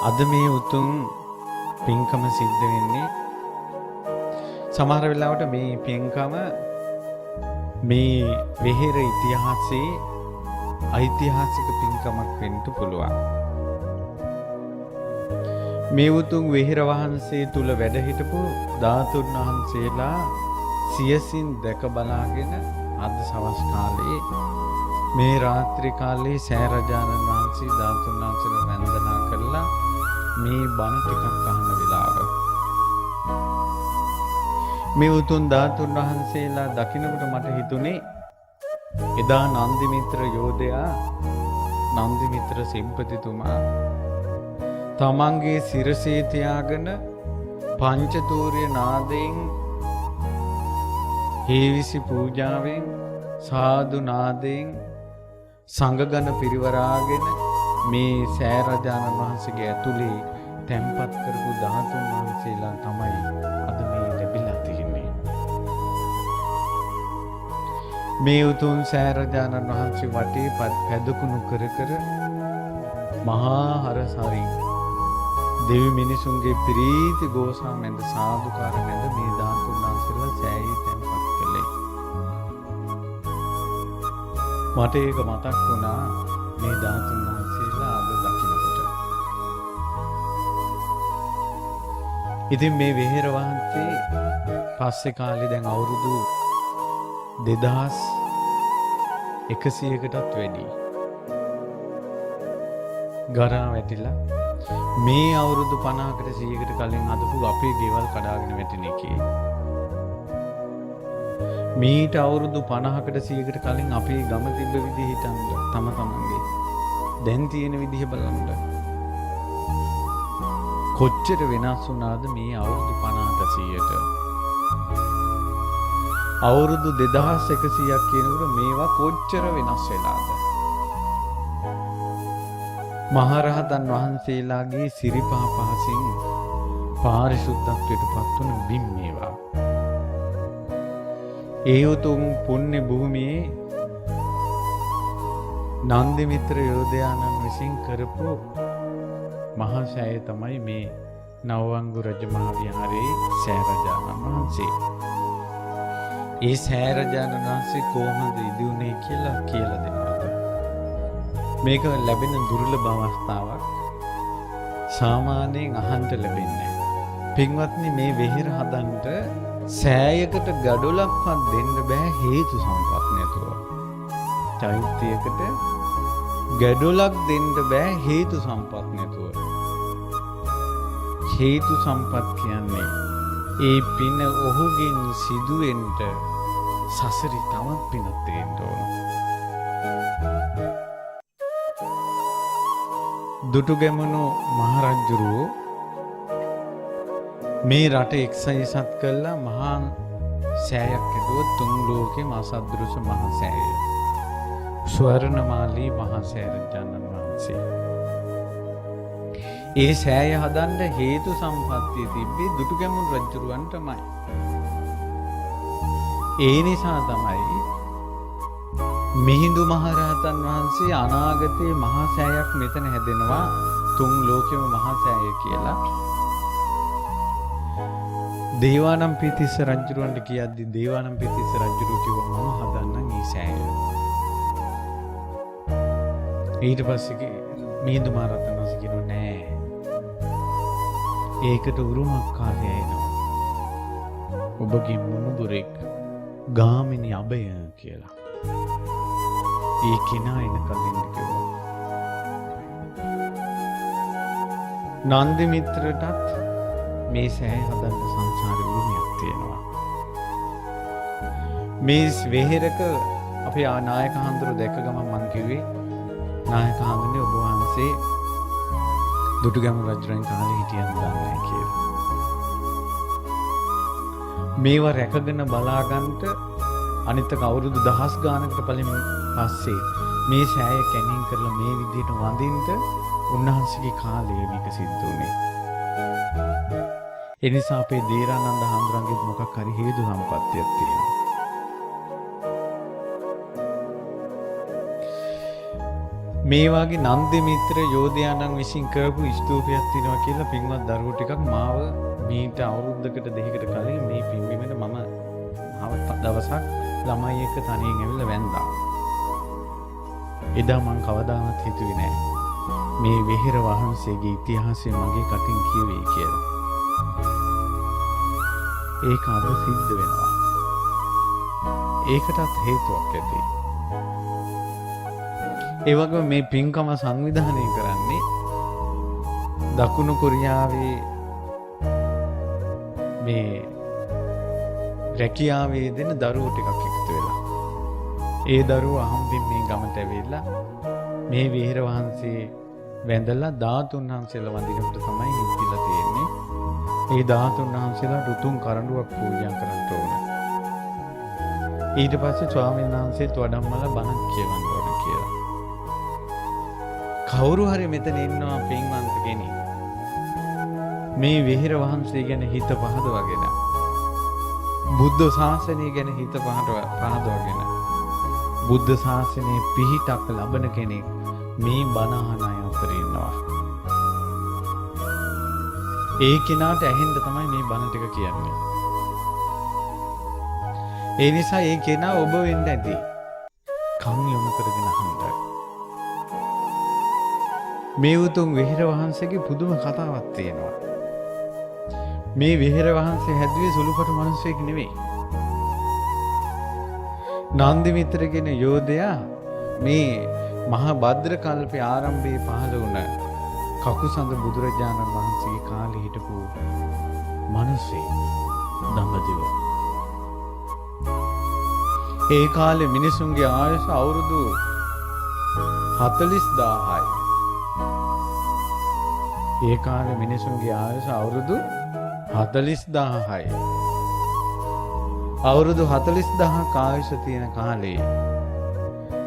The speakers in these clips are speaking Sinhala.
අද මේ උතුම් පින්කම සිද්ධ වෙන්නේ සමහර වෙලාවට මේ පින්කම මේ වෙහෙර ඉතිහාසයේ ඓතිහාසික පින්කමක් වෙන්න පුළුවන්. මේ උතුම් වෙහෙර වහන්සේ තුල වැඩ හිටපු ධාතුන් වහන්සේලා සියසින් දැක බලාගෙන අද සවස් කාලේ මේ රාත්‍රී කාලේ සෑරජානන් වහන්සේ ධාතුන් වහන්සේලා වන්දනා කරලා මේ බණ ටිකක් අහන වෙලාව මේ උතුම් ධාතුන් වහන්සේලා දකින්නකොට මට හිතුනේ එදා නන්දිමිත්‍ර යෝධයා නන්දිමිත්‍ර සෙම්පතිතුමා තමන්ගේ සිරසේ තියාගෙන පංචතූර්ය නාදයෙන් හේවිසි පූජාවෙන් සාදු නාදයෙන් සංඝගණ පිරිවරාගෙන මේ සෑරජානන් වහන්සේගේ ඇතුලේ තැන්පත් කරපු ධාතුන් වහන්සේලා තමයි අද මේ ලැබිලා තියෙන්නේ. මේ උතුම් සෑරජානන් වහන්සේ වටේ පැදකුණු කර කර මහා හරසරින් දෙවි මිනිසුන්ගේ ප්‍රීති ගෝසා මැද සාදුකාර මැද මේ ධාතුන් වහන්සේලා සෑයේ තැන්පත් කළේ. මට ඒක මතක් වුණා මේ ධාතුන් වහන්සේලා අද දකින්නකොට. ඉතින් මේ වෙහෙර වහන්සේ පස්සේ කාලේ දැන් අවුරුදු 2100කටත් වැඩි ගරා වැටිලා මේ අවුරුදු 50කට 100කට කලින් හදපු අපේ ගෙවල් කඩාගෙන වැටෙන එකේ මීට අවුරුදු 50කට 100කට කලින් අපේ ගම තිබ්බ විදිහ හිතන්න තමන්ගේ දැන් තියෙන විදිහ බලන්න කොච්චර වෙනස් වුණාද මේ අවුරුදු 50ට 100ට අවුරුදු 2100ක් කියනකොට මේවා කොච්චර වෙනස් වෙලාද. මහරහතන් වහන්සේලාගේ සිරිපා පහසින් පාරිශුද්ධත්වයට පත් වුණ බිම් මේවා. ඒ උතුම් පුණ්‍ය භූමියේ නන්දිමිත්‍ර යෝධයාණන් විසින් කරපු මහා සෑය තමයි මේ නවවංගු රජමහා විහාරයේ සෑරජානන් වහන්සේ. ඒ සෑරජානන් වහන්සේ කොහොමද ඉදිවුනේ කියලා දෙනවද? මේක ලැබෙන දුර්ලභ අවස්ථාවක්. සාමාන්‍යයෙන් අහන්න ලැබෙන්නේ. පින්වත්නි මේ වෙහෙර හදන්න සෑයකට ගඩොලක්වත් දෙන්න බෑ හේතු සම්පත් නැතුව. චෛත්‍යයකට ගඩොලක් දෙන්න බෑ හේතු සම්පත් නැතුව. හේතු සම්පත් කියන්නේ ඒ පින ඔහුගෙන් සිදුවෙන්න සසරි තවත් පිනක් දෙන්න ඕන. දුටුගැමුණු මහරජුරුවෝ මේ රට එක්සයිසත් කළා මහා සෑයක් හැදුවා තුන් ලෝකෙම අසදෘශ මහා සෑය. ස්වර්ණමාලී මහා සෑරජානන් වහන්සේ. ඒ සෑය හදන්න හේතු සම්පත්තිය තිබ්බේ දුටුගැමුණු රජුරුවන්ටමයි. ඒ නිසා තමයි මිහිඳු මහරහතන් වහන්සේ අනාගතයේ මහා සෑයක් මෙතන හැදෙනවා තුන් ලෝකෙම මහා සෑය කියලා. දේවානම්පියතිස්ස රජුරවන්ට කියද්දි දේවානම්පියතිස්ස රජුරු කිව්වා මම හදන්නම් මේ සෑය. ඊට පස්සේ මිහිඳු මහරහතන් වහන්සේ කිව්වා නෑ. ඒකට උරුමකාරය එනවා. ඔබගේ මුණුබුරෙක් ගාමිණී අබය කියලා. ඒ කෙනා එන කලින් කිව්වා. නන්දිමිත්‍රටත් මේ සෑය හදන්න සංසාරේ උරුමයක් තියෙනවා. මේ වෙහෙරක අපේ නායක හඳුරු දැක ගමන් මං කිව්වේ නායක හඳුනේ ඔබ වහන්සේ දුටුගැමුණු රජුරන් කාලේ හිටියන් දන්නේ කියලා. මේවා රැකගෙන බලාගන්නට අනිත් අවුරුදු 1000 ගානකට පස්සේ මේ සෑය කැණින් කරලා මේ විදිහට වඳින්න උන්වහන්සේගේ කාලේ මේක සිද්ධ වුණේ. ඒ නිසා අපේ දේරානන්ද හඳුරන්ගේ මොකක් හරි හේතු සම්පත්තියක් තියෙනවා. මේ වගේ නන්දි මිත්‍ර යෝධයාණන් විසින් කරපු ස්තූපයක් තියෙනවා කියලා පින්වත් දරුවෝ ටිකක් මාව මීට අවුරුද්දකට දෙකකට කලින් මේ පින්බිමට මම දවසක් ළමයි එක්ක තනියෙන් ඇවිල්ලා වැන්දා. එදා මං කවදාවත් හිතුවේ නෑ මේ වෙහෙර වහන්සේගේ ඉතිහාසය මගේ කටින් කියවෙයි කියලා. ඒක අද සිද්ධ වෙනවා. ඒකටත් හේතුවක් ඇති. ඒ වගේම මේ පින්කම සංවිධානය කරන්නේ දකුණු කොරියාවේ මේ රැකියාවේ දෙන දරුවෝ ටිකක් එකතු වෙලා. ඒ දරුවෝ අහම්බින් මේ ගමට ඇවිල්ලා මේ විහෙර වහන්සේ වැඳලා ධාතුන් වහන්සේලා වඳිනකොට තමයි හිතිලා තියෙන්නේ. ඒ ධාතුන් වහන්සේලාට උතුම් කරඬුවක් පූජා කරන්න ඕන. ඊට පස්සේ ස්වාමීන් වහන්සේත් වඩම්මලා බණක් කියවන්න ඕන කියලා. කවුරු හරි මෙතන ඉන්නවා පින්වන්ත කෙනෙක්. මේ විහෙර වහන්සේ ගැන හිත පහදවගෙන බුද්ධ ශාසනය ගැන හිත පහදවගෙන බුද්ධ ශාසනයේ පිහිටක් ලබන කෙනෙක් මේ බණ අහන අය අතර ඉන්නවා. ඒ කෙනාට ඇහෙන්න තමයි මේ බණ ටික කියන්නේ. ඒ නිසා ඒ කෙනා ඔබ වෙන්න ඇති. කන් යොමු කරගෙන අහන්න. මේ උතුම් විහෙර වහන්සේගේ පුදුම කතාවක් තියෙනවා. මේ විහෙර වහන්සේ හැදුවේ සුළුපටු මිනිසෙක් නෙවෙයි. නන්දි මිත්‍ර කියන යෝධයා මේ මහා භද්‍ර කල්පේ ආරම්භයේ පහළ වුණ කකුසඳ බුදුරජාණන් වහන්සේගේ කාලේ හිටපු මිනිසෙක් දඹදිව. ඒ කාලේ මිනිසුන්ගේ ආයුෂ අවුරුදු 40000යි. ඒ කාලේ මිනිසුන්ගේ ආයුෂ අවුරුදු 40000යි. අවුරුදු 40000ක ආයුෂ තියෙන කාලේ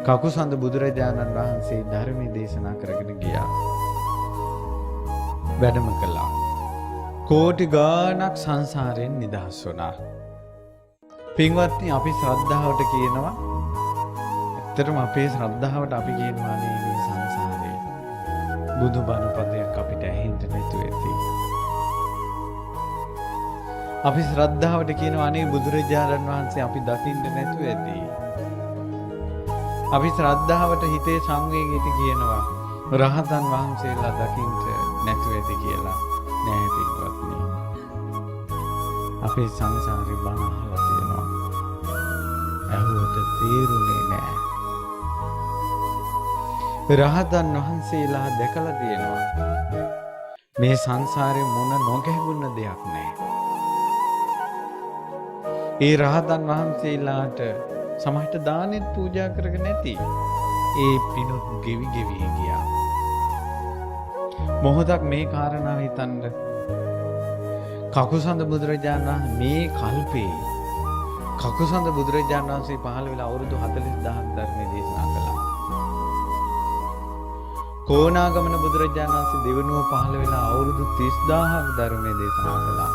කකුසඳ බුදුරජාණන් වහන්සේ ධර්මයේ දේශනා කරගෙන ගියා. වැඩම කළා. කෝටි ගාණක් සංසාරයෙන් නිදහස් වුණා. පින්වත්නි අපි ශ්‍රද්ධාවට කියනවා. ඇත්තටම අපේ ශ්‍රද්ධාවට අපි කියනවා මේ සංසාරේ බුදුබණ පදයක් අපිට ඇහෙන්න නැතුව ඇති. අපි ශ්‍රද්ධාවට කියනවා අනේ බුදුරජාණන් වහන්සේ අපි දකින්න නැතුව ඇති. අපි ශ්‍රද්ධාවට හිතේ සංවේගයට කියනවා රහතන් වහන්සේලා දකින්න නැතුව ඇති කියලා. නෑ පින්වත්නි. අපේ සංසාරේ බණ අහලා තියෙනවා. ඇහුවට තේරුනේ නෑ. රහතන් වහන්සේලා දැකලා තියෙනවා. මේ සංසාරේ මොන නොගැහුණ දෙයක් නෑ. ඒ රහතන් වහන්සේලාට සමහරට දානෙත් පූජා කරගෙන නැති. ඒ පිනුත් ගෙවි ගෙවි ගියා. මොහොතක් මේ කාරණාව හිතන්න. කකුසඳ බුදුරජාණන් වහන්සේ මේ කල්පේ කකුසඳ බුදුරජාණන් වහන්සේ පහළ වෙලා අවුරුදු 40000ක් ධර්මයේ දේශනා කළා. කොණාගමන බුදුරජාණන් වහන්සේ දෙවනුව පහළ වෙලා අවුරුදු 30000ක් ධර්මයේ දේශනා කළා.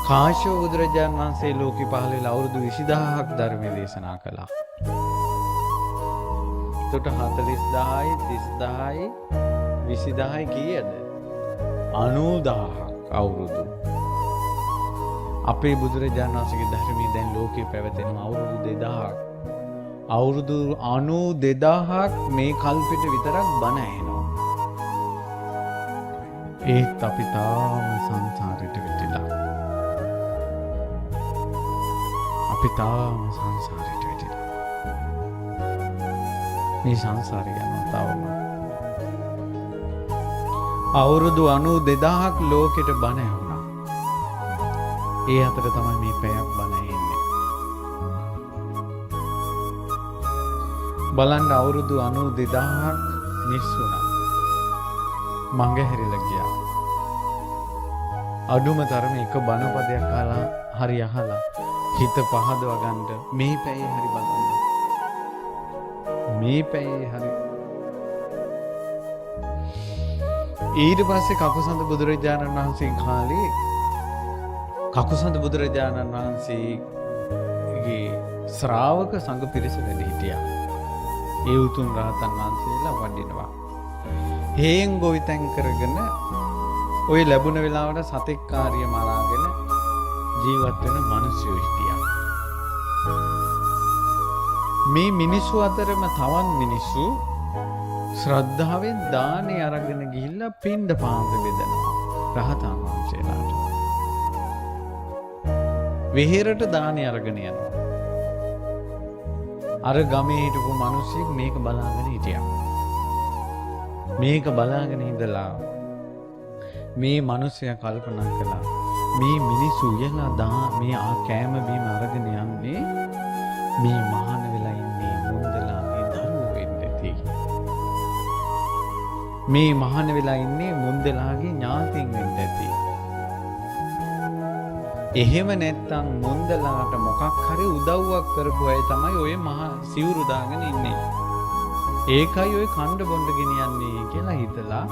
කාශ්‍යප බුදුරජාණන් වහන්සේ ලෝකෙ පහළ වෙලා අවුරුදු 20000ක් ධර්මයේ දේශනා කළා. එතකොට 40000යි 30000යි 20000යි කීයද? 90000ක් අවුරුදු. අපේ බුදුරජාණන් වහන්සේගේ ධර්මයේ දැන් ලෝකෙ පැවතෙන අවුරුදු 2000ක්. අවුරුදු 92000ක් මේ කල්පෙට විතරක් බණ ඇහෙනවා. ඒත් අපි තාම සංසාරෙට වැටිලා. අපි තාම සංසාරෙට වැටිලා. මේ සංසාරය යනවා තවම. අවුරුදු 92000ක් ලෝකෙට බණ ඇහුණා. ඒ අතර තමයි මේ පැයක් බණ ඇහෙන්නේ. බලන්න අවුරුදු 92000ක් මිස් වුණා. මංගහැරිලා ගියා. අඩුම තරමේ එක බණ පදයක් අහලා හරි අහලා හිත පහදව ගන්න මේ පැයේ හරි බලන්න. මේ පැයේ හරි. ඊට පස්සේ කකුසඳ බුදුරජාණන් වහන්සේ කාලේ කකුසඳ බුදුරජාණන් වහන්සේගේ ශ්‍රාවක සංඝ පිරිස වැඩ හිටියා. ඒ උතුම් රහතන් වහන්සේලා වඩිනවා. හේන් ගොවිතැන් කරගෙන ඔය ලැබුණ වෙලාවට සතෙක් කාර්ය මරාගෙන ජීවත් වෙන මිනිස්සු හිටියා. මේ මිනිස්සු අතරම තවන් මිනිස්සු ශ්‍රද්ධාවෙන් දානේ අරගෙන ගිහිල්ලා පින්ඩ පාත බෙදනවා රහතන් වහන්සේලාට. වෙහෙරට දානේ අරගෙන යනවා. අර ගමේ හිටපු මිනිස්සෙක් මේක බලාගෙන හිටියා. මේක බලාගෙන ඉඳලා මේ මිනිස්සයා කල්පනා කළා මේ මිනිස්සු යලා මේ කෑම බීම අරගෙන යන්නේ මේ මහාන වෙලා ඉන්නේ මුන්දලාගේ දරුවෝ වෙන්න ඇති. මේ මහාන වෙලා ඉන්නේ මුන්දලාගේ ඥාතීන් වෙන්න ඇති. එහෙම නැත්තම් මුන්දලාට මොකක් හරි උදව්වක් කරපු අය තමයි ඔය මහා සිවුරු දාගෙන ඉන්නේ. ඒකයි ඔය කණ්ඩ බොණ්ඩ ගෙනියන්නේ කියලා හිතලා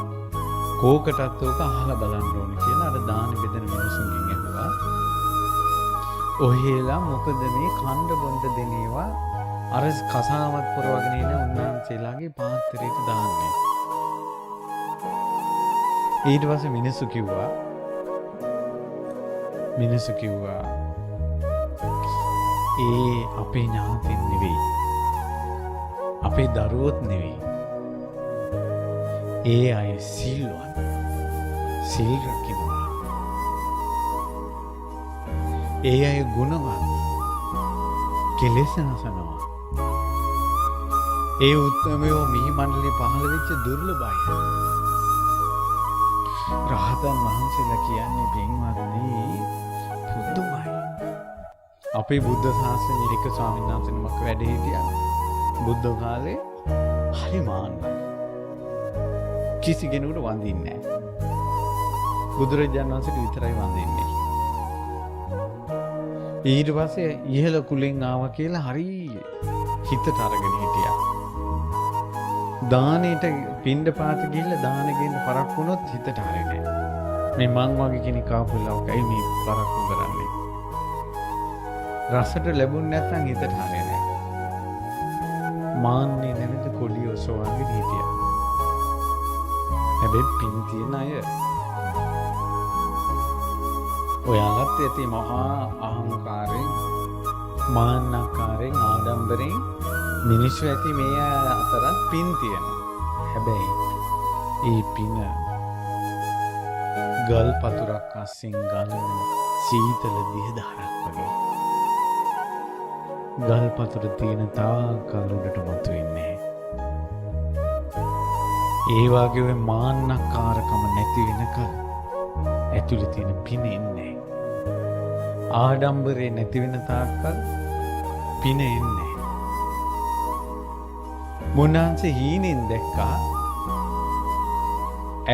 කෝකටත් ඕක අහලා බලන්න ඕනේ කියලා අර දාන බෙදෙන මිනිස්සුන්ගෙන් ඇහුවා. ඔහෙලා මොකද මේ කණ්ඩ බොණ්ඩ දෙනේවා අර කසාවත් පුරවගෙන ඉන්න උන්වහන්සේලාගේ පාත්‍රයට දාන්නේ. ඊට පස්සේ මිනිස්සු කිව්වා ඒ අපේ ඥාතින් නෙවෙයි. අපේ දරුවොත් නෙවෙයි. ඒ අය සිල්වත්. සිල් රකිනවා. ඒ අය ගුණවත්. කෙලෙස් නසනවා. ඒ උත්තමයෝ මිහි මණ්ඩලේ පහළ වෙච්ච දුර්ලභයි. රහතන් වහන්සේලා කියන්නේ පින්වත්නි පුදුමයි. අපේ බුද්ධ ශාසනයේ එක ස්වාමීන් වහන්සේ නමක් වැඩ හිටියා. බුද්ධ කාලේ හරි මාන්නයි. කිසි කෙනෙකුට වඳින්නේ නැහැ. බුදුරජාණන් වහන්සේට විතරයි වඳින්නේ. ඊට පස්සේ ඉහළ කුලෙන් ආවා කියලා හරි හිතට අරගෙන හිටියා. දානෙට පින්ඩ පාත ගිහිල්ලා දාන ගෙන්න පරක්කු වුණොත් හිතට හරිනේ. මේ මං වගේ කෙනෙක් ආපුලා ඔකයි මේ පරක්කු කරන්නේ. රසට ලැබුණ නැත්නම් හිතට හරිනේ. මාන්නේ නැමෙත කොඩිය ඔසවාගෙන හිටියා. හැබැයි පින් තියෙන අය ඔයාලත් ඇති මහා අහංකාරයෙන් මාන්නකාරයෙන් ආඩම්බරයෙන් මිනිස්සු ඇති මේ අතරත් පින් තියෙනවා. හැබැයි ඒ පින ගල් පතුරක් අස්සෙන් ගලන සීතල දියදහරක් වගේ. ගල් පතුර තියෙන තාකල් උඩට මතුවෙන්නේ. ඒ වගේ ඔය මාන්නකාරකම නැති වෙනකල් ඇතුළේ තියෙන පින එන්නේ. ආඩම්බරේ නැති වෙන තාක්කල් පින එන්නේ. මුන්නාන්සේ හීනෙන් දැක්කා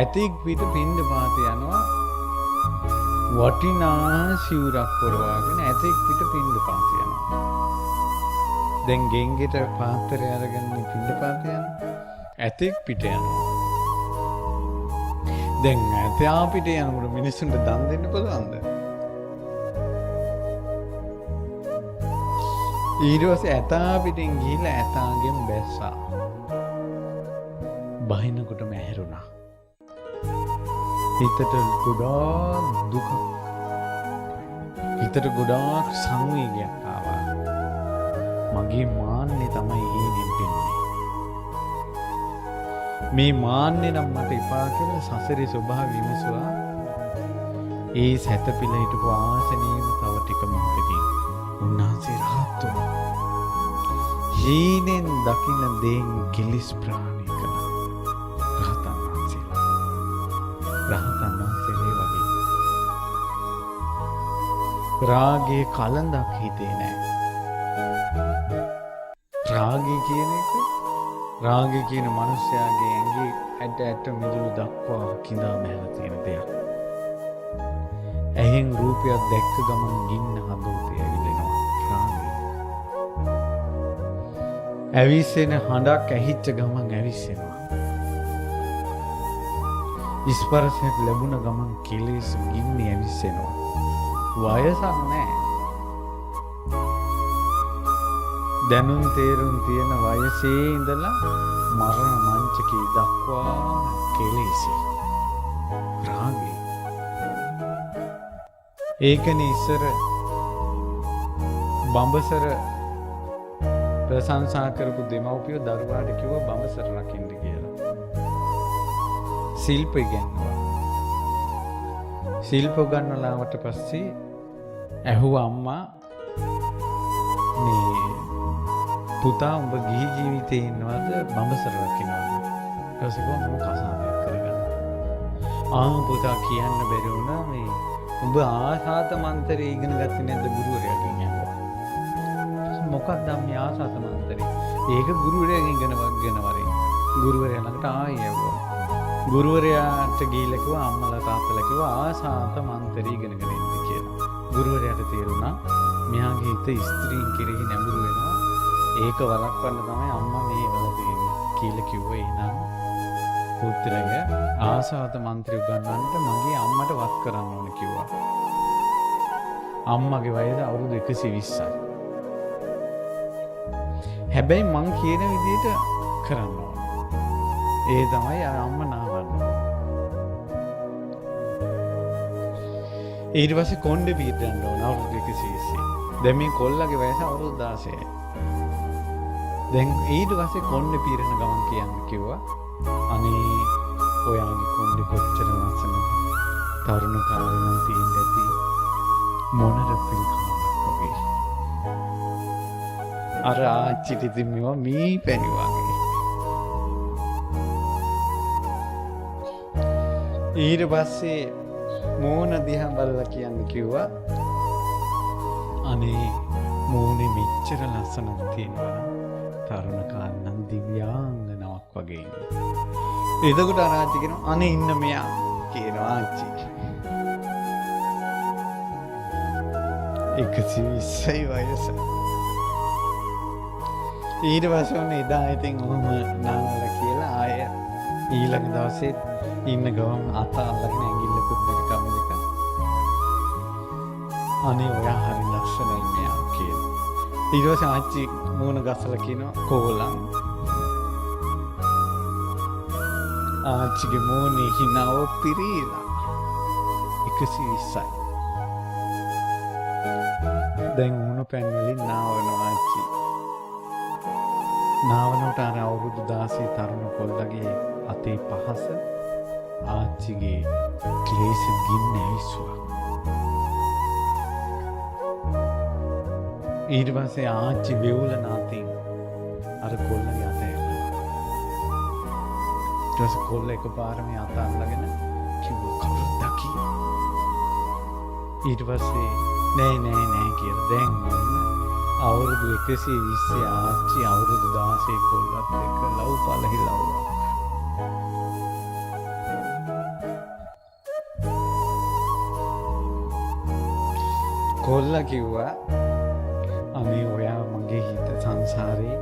ඇතෙක් පිට පින්ඩ පාත යනවා වටිනා සිවුරක් පොරවාගෙන ඇතෙක් පිට පින්ඩ පාත යනවා. දැන් ගෙන්ගෙට පාත්‍රය අරගෙන පින්ඩ පාත යනවා. ඇතෙක් පිට යනවා. දැන් ඇතයා පිට යනකොට මිනිස්සුන්ට දන් දෙන්න පුළුවන්ද? ඊට පස්සේ ඇතා පිටින් ගිහිල්ලා ඇතාගෙන් බැස්සා. බහිනකොටම ඇහැරුණා. හිතට ගොඩාක් දුක, හිතට ගොඩාක් සංවේගයක් ආවා. මගේ මාන්නේ තමයි හේනෙන් පෙන්නේ. මේ මාන්නේ නම් මට එපා කියලා සසරේ ස්වභාවය විමසුවා. ඒ සැතපිල හිටපු ආසනයේම තව ටික මොහොතකින් උන්වහන්සේ රහත් වුණා. හීනෙන් දකින්න දේන් කිලිස් ප්‍රාණය කළා. රහතන් වහන්සේලා. රහතන් වහන්සේලා වගේ. රාගයේ කලඳක් හිතේ නැහැ. රාගය කියන එක රාගය කියන මනුස්සයාගේ ඇඟේ ඇට මිදුළු දක්වා කිඳා මැහැලා තියෙන දෙයක්. ඇහෙන් රූපයක් දැක්ක ගමන් ගින්න හදෝතේ ඇවිලෙනවා. රාගය. ඇවිස්සෙන හඬක් ඇහිච්ච ගමන් ඇවිස්සෙනවා. ස්පර්ශයක් ලැබුණ ගමන් කෙලෙස් ගින්නේ ඇවිස්සෙනවා. වයසක් නැහැ. දැනුම් තේරුම් තියෙන වයසේ ඉඳලා මරණ මංචකේ දක්වා කෙලෙසි රාගේ. ඒකනේ ඉස්සර බඹසර ප්‍රශංසා කරපු දෙමව්පියෝ දරුවාට කිව්වා බඹසර රකින්න කියලා. ශිල්ප ඉගෙනුවා. ශිල්ප ගන්නලාවට පස්සේ ඇහුවා අම්මා මේ පුතා උඹ ගිහි ජීවිතේ ඉන්නවද බඹසර රකින්නවද? ඊට පස්සේ කොහොමද කසාදයක් කරගන්න. පුතා කියන්න බැරි වුණා මේ උඹ ආසාත මන්ත්‍රය ඉගෙන ගත්තේ නැද්ද ගුරුවරයාගෙන් ඇහුවා. මොකක්ද මේ ආසාත මන්ත්‍රය? ඒක ගුරුවරයාගෙන් ඉගෙන වරින්. ගුරුවරයා ළඟට ආයෙ ඇහුවා. ගුරුවරයාට ගිහිල්ලා කිව්වා අම්මලා තාත්තලා කිව්වා ආසාත මන්ත්‍රය ඉගෙනගෙන ඉන්න කියලා. ගුරුවරයාට තේරුණා මෙයාගේ හිත ස්ත්‍රීන් කෙරෙහි නැඹුරු වෙනවා. ඒක වළක්වන්න තමයි අම්මා මේ වල දෙන්නේ කියලා කිව්වා. එහෙනම් පුත්‍රය ආසාත මන්ත්‍රය උගන්වන්නට මගේ අම්මට වත් කරන්න ඕන කිව්වා. අම්මගේ වයස අවුරුදු 120යි. හැබැයි මං කියන විදිහට කරන්න ඕන. ඒ තමයි අම්මා නාවන්න. ඊට පස්සේ කොණ්ඩේ පීඩන්න ඕන අවුරුදු 120. දැන් මේ කොල්ලගේ වයස අවුරුදු 16යි. දැන් ඊට පස්සේ කොණ්ඩේ පීරන ගමන් කියන්න කිව්වා. අනේ ඔයාගේ කොණ්ඩේ කොච්චර ලස්සනද. තරුණ කාලේ නම් තියෙන්න ඇති මොනර පිළිකාවක් වගේ. අර ආච්චිට ඉතින් මේවා මී පැණි වගේ. ඊට පස්සේ මෝන දිහා බලලා කියන්න කිව්වා. අනේ මෝනේ මෙච්චර ලස්සනක් තියෙනවා. තරුණ කාලේ නම් දිව්‍යාංගනාවක් වගේ ඉන්නේ. එතකොට ආච්චි කියනවා අනේ ඉන්න මෙයා කියනවා ආච්චි. 120යි වයස. ඊට පස්සේ ඔන්න එදා ඉතින් ඔහොම නානලා කියලා ආය ඊළඟ දවසේ ඉන්න ගමන් අත අල්ලගෙන ඇඟිල්ලකුත් දෙක කම දෙක. අනේ ඔයා හරි ලස්සනයි මෙයා කියලා. ඊට පස්සේ ආච්චි මූණ ගස්සලා කියනවා කෝලම්. ආච්චිගේ මූණේ හිනාව පිරීලා 120යි. දැන් උණු පැන් වලින් නාවනවා ආච්චි. නාවනට අර අවුරුදු 16 තරුණ කොල්ලගේ අතේ පහස ආච්චිගේ ක්ලේශ ගින්න ඇවිස්සුවා. ඊට පස්සේ ආච්චි වෙවුල නාතින් අර කොල්ලගේ අත ඇල්ලුවා. ඊට පස්සේ කොල්ල එකපාරම අත අල්ලගෙන කිව්වා කවුරුද දකි. ඊට පස්සේ නෑ කියලා දැන් අවුරුදු 120 ආච්චි අවුරුදු 16 කොල්ලත් එක්ක ලව් පළහිලව්වා. කොල්ලා කිව්වා අනේ ඔයා මගේ හිත සංසාරේ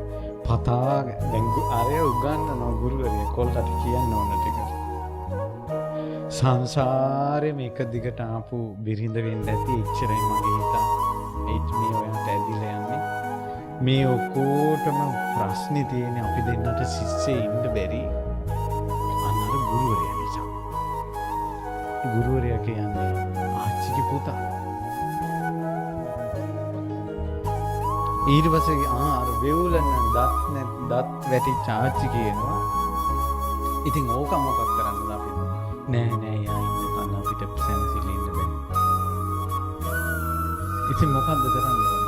පතා දැන් අරය උගන්නන ගුරුවරයා කොල්ලට කියන්න ඕන ටික. සංසාරේ මේක දිගට ආපු බිරිඳ වෙන්න ඇති එච්චරයි මගේ හිත. ඒත් මේ ඔයාට ඇදිලා යන්නේ. මේ ඔක්කොටම ප්‍රශ්නේ තියෙන්නේ අපි දෙන්නට සිස්සේ ඉන්න බැරි. අන්නර ගුරුවරයා නිසා. ගුරුවරයා කියන්නේ ආච්චිගේ පුතා. ඊට පස්සේ අර වෙවුලන දත් වැටිච්ච ආච්චි කියනවා ඉතින් ඕක මොකක් කරන්නද අපි නෑ යා ඉන්න කන්න අපිට සැනසෙලා ඉන්න බෑ. ඉතින් මොකද්ද කරන්නේ?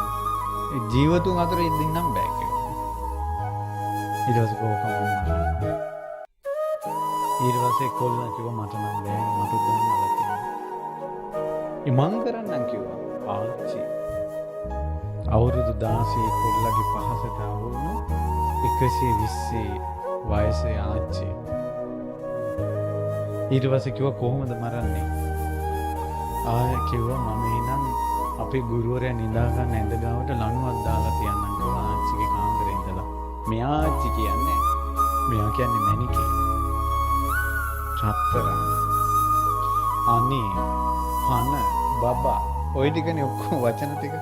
ඒ ජීවතුන් අතර ඉඳින්නම් බෑ කියලා. ඊට පස්සේ ඕක මොනවා. ඊට පස්සේ කොල්ලා කිව්වා මට නම් බෑ මට උදන්නලා තියෙනවා. මං කරන්නම් කිව්වා ආච්චි. අවුරුදු 16 කොල්ලගේ පහසට අවුරුණු 120 වයසේ ආච්චි. ඊට පස්සේ කිව්වා කොහොමද මරන්නේ? ආය කිව්වා මම එනම් අපේ ගුරුවරයා නිදා ගන්න ඇඳ ගාවට ලණුවක් දාලා තියන්නම් කිව්වා ආච්චිගේ කාමරේ ඉඳලා. මෙයා ආච්චි කියන්නේ මෙයා කියන්නේ මැණිකේ. රත්තරන්. අනේ පන බබා ඔය ටිකනේ ඔක්කොම වචන ටික.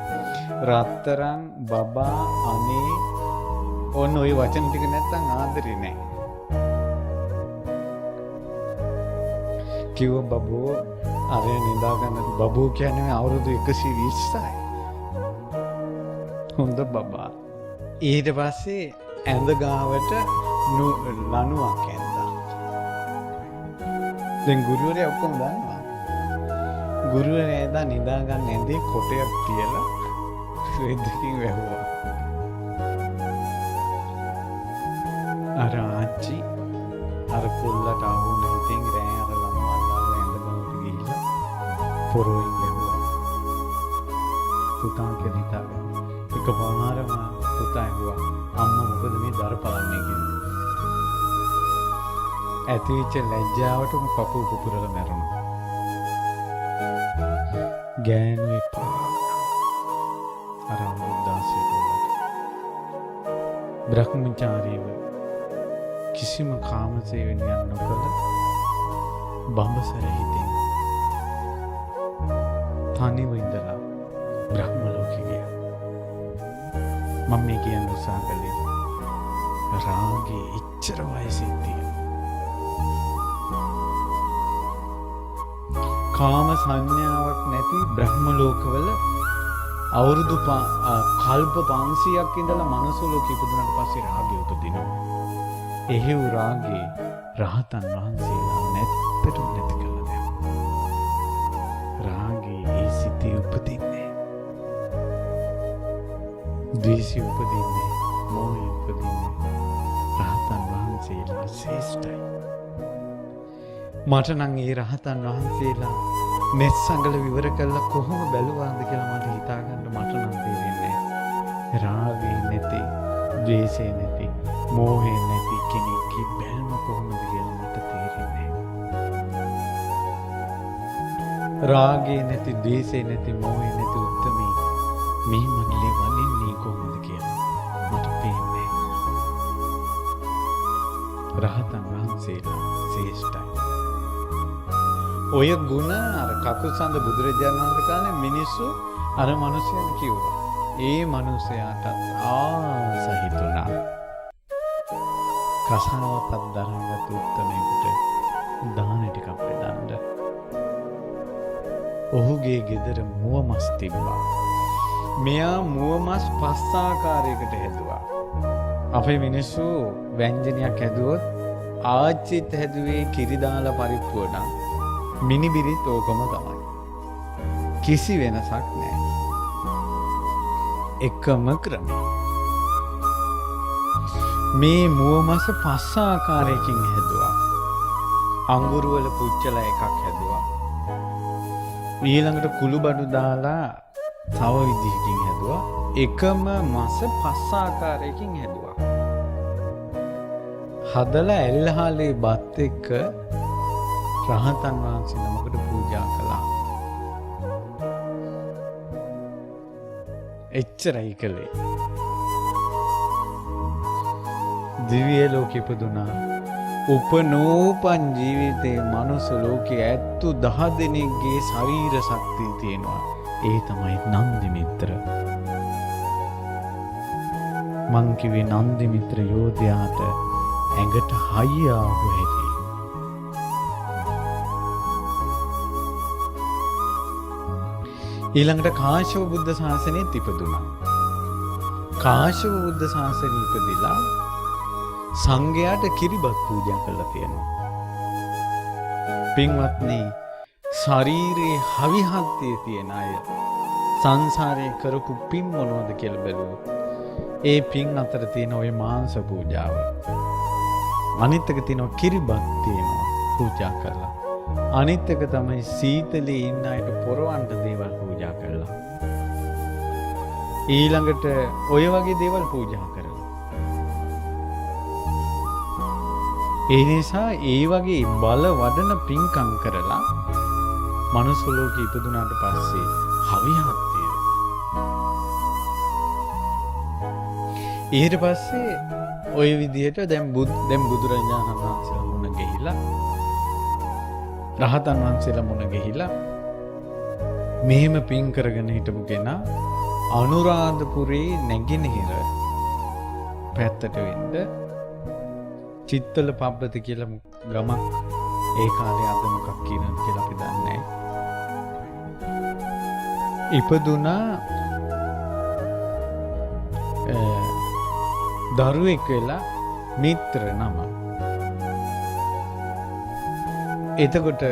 රත්තරන් බබා අනේ ඔන්න ওই වචන ටික නැත්තම් ආදරේ නෑ. කිව්ව බබෝ අර නිදාගන්න බබෝ කියන්නේ අවුරුදු 120යි. හොඳ බබා. ඊට පස්සේ ඇඳ ගාවට ලණුවක් ඇඳා. දැන් ගුරුවරයා ඔක්කොම දන්නවා. ගුරුවරයා එදා නිදාගන්න ඇඳේ කොටයක් තියලා රෙද්දකින් වැහුවා. අර ආච්චි අර කොල්ලට ආවුන හිතෙන් රෑ අර ළමා අල්ලලා ඇඳ ගාවට ගිහිල්ලා පොරොයින් වැහුවා. පුතා කියලා හිතාගෙන එකපාරම පුතා ඇහුවා අම්මා මොකද මේ දර පලන්නේ කියලා. ඇතිවෙච්ච ලැජ්ජාවටම පපුව පුපුරලා මැරුණා. ගෑනු එපා අර අවුරුදු 16 බ්‍රහ්මචාරීව කිසිම කාම සේවනයක් නොකළ බඹසර හිතෙන් තනිව ඉඳලා බ්‍රහ්ම ලෝකෙ ගියා. මම මේ කියන්න උත්සාහ කළේ රාගේ ඉච්ඡර වයසේ තියෙන කාම සංඥාවක් නැති බ්‍රහ්ම ලෝකවල අවුරුදු කල්ප 500ක් ඉඳලා මනුස්ස ලෝකෙ ඉපදුනට පස්සේ රාගය උපදිනවා. එහෙව් රාගේ රහතන් වහන්සේලා නැත්තටම නැති කළා දැම්මා. රාගේ ඒ සිතේ උපදින්නේ. ද්වේෂය උපදින්නේ. මෝහය උපදින්නේ. රහතන් වහන්සේලා ශ්‍රේෂ්ඨයි. මට නම් ඒ රහතන් වහන්සේලා මෙත් සංගල විවර කළා කොහොම බැලුවාද කියලා මට හිතාගන්න මට නම් තේරෙන්නේ නැහැ. රාගේ නැති, ද්වේෂය නැති, මෝහය නැති කෙනෙක්ගේ බැල්ම කොහොමද කියලා මට තේරෙන්නේ නැහැ. රාගේ නැති, ද්වේෂය නැති, මෝහය නැති උත්තමී මේ මනලේ වදින්නේ කොහොමද කියලා මට පේන්නේ නැහැ. රහතන් වහන්සේලා ශ්‍රේෂ්ඨයි. ඔය ගුණ අර කකුසඳ බුදුරජාණන් වහන්සේ කාලේ මිනිස්සු අර මිනිසයාට කිව්වා. ඒ මිනිසයාටත් ආස හිතුණා. කසාවතක් දරාගත් උත්තමයෙකුට දාන ටිකක් බෙදන්න. ඔහුගේ ගෙදර මුව මස් තිබ්බා. මෙයා මුව මස් 5 ආකාරයකට හැදුවා. අපේ මිනිස්සු ව්‍යංජනයක් හැදුවොත් ආච්චිත් හැදුවේ කිරි දාලා පරිප්පුව නම් මිනිබිරිත් ඕකම තමයි. කිසි වෙනසක් නැහැ. එකම ක්‍රමය. මේ මුව මස 5 ආකාරයකින් හැදුවා. අඟුරු වල පුච්චලා එකක් හැදුවා. ඊළඟට කුළුබඩු දාලා තව විදිහකින් හැදුවා. එකම මස 5 ආකාරයකින් හැදුවා. හදලා එල්ලහලේ බත් එක්ක රහතන් වහන්සේ නමකට පූජා කළා. එච්චරයි කළේ. දිව්‍ය ලෝකෙ ඉපදුනා. උපනෝපන් ජීවිතේ මනුස්ස ලෝකයේ ඇත්තු 10 දෙනෙක්ගේ ශරීර ශක්තිය තියෙනවා. ඒ තමයි නන්දි මිත්‍ර. මං කිව්වේ නන්දි මිත්‍ර යෝධයාට ඇඟට හයිය ආපු හැටි. ඊළඟට කාශ්‍යප බුද්ධ ශාසනයෙත් ඉපදුනා. කාශ්‍යප බුද්ධ ශාසනය ඉපදිලා සංඝයාට කිරිබත් පූජා කළා තියෙනවා. පින්වත්නි, ශරීරයේ හවිහත්යේ තියෙන අය සංසාරේ කරපු පින් මොනවද කියලා බැලුවොත් ඒ පින් අතර තියෙන ওই මාංශ පූජාව. අනිත් එක තියෙනවා කිරිබත් තියෙනවා පූජා කරලා. අනිත් එක තමයි සීතලේ ඉන්න අයට පොරවන්න දේවල් පූජා කරලා. ඊළඟට ඔය වගේ දේවල් පූජා කරලා. ඒ නිසා ඒ වගේ බල වඩන පින්කම් කරලා මනුස්ස ලෝකෙ ඉපදුනාට පස්සේ හවිහත්ය. ඊට පස්සේ ඔය විදිහට දැන් බුදුරජාණන් වහන්සේලා මුණ ගැහිලා රහතන් වහන්සේලා මුණ ගැහිලා මෙහෙම පින් කරගෙන හිටපු කෙනා අනුරාධපුරේ නැගෙනහිර පැත්තට වෙන්න චිත්තල පබ්බත කියලා ගමක් ඒ කාලේ අද මොකක් කියනද කියලා අපි දන්නේ නැහැ. ඉපදුනා දරුවෙක් වෙලා මිත්‍ර නම. එතකොට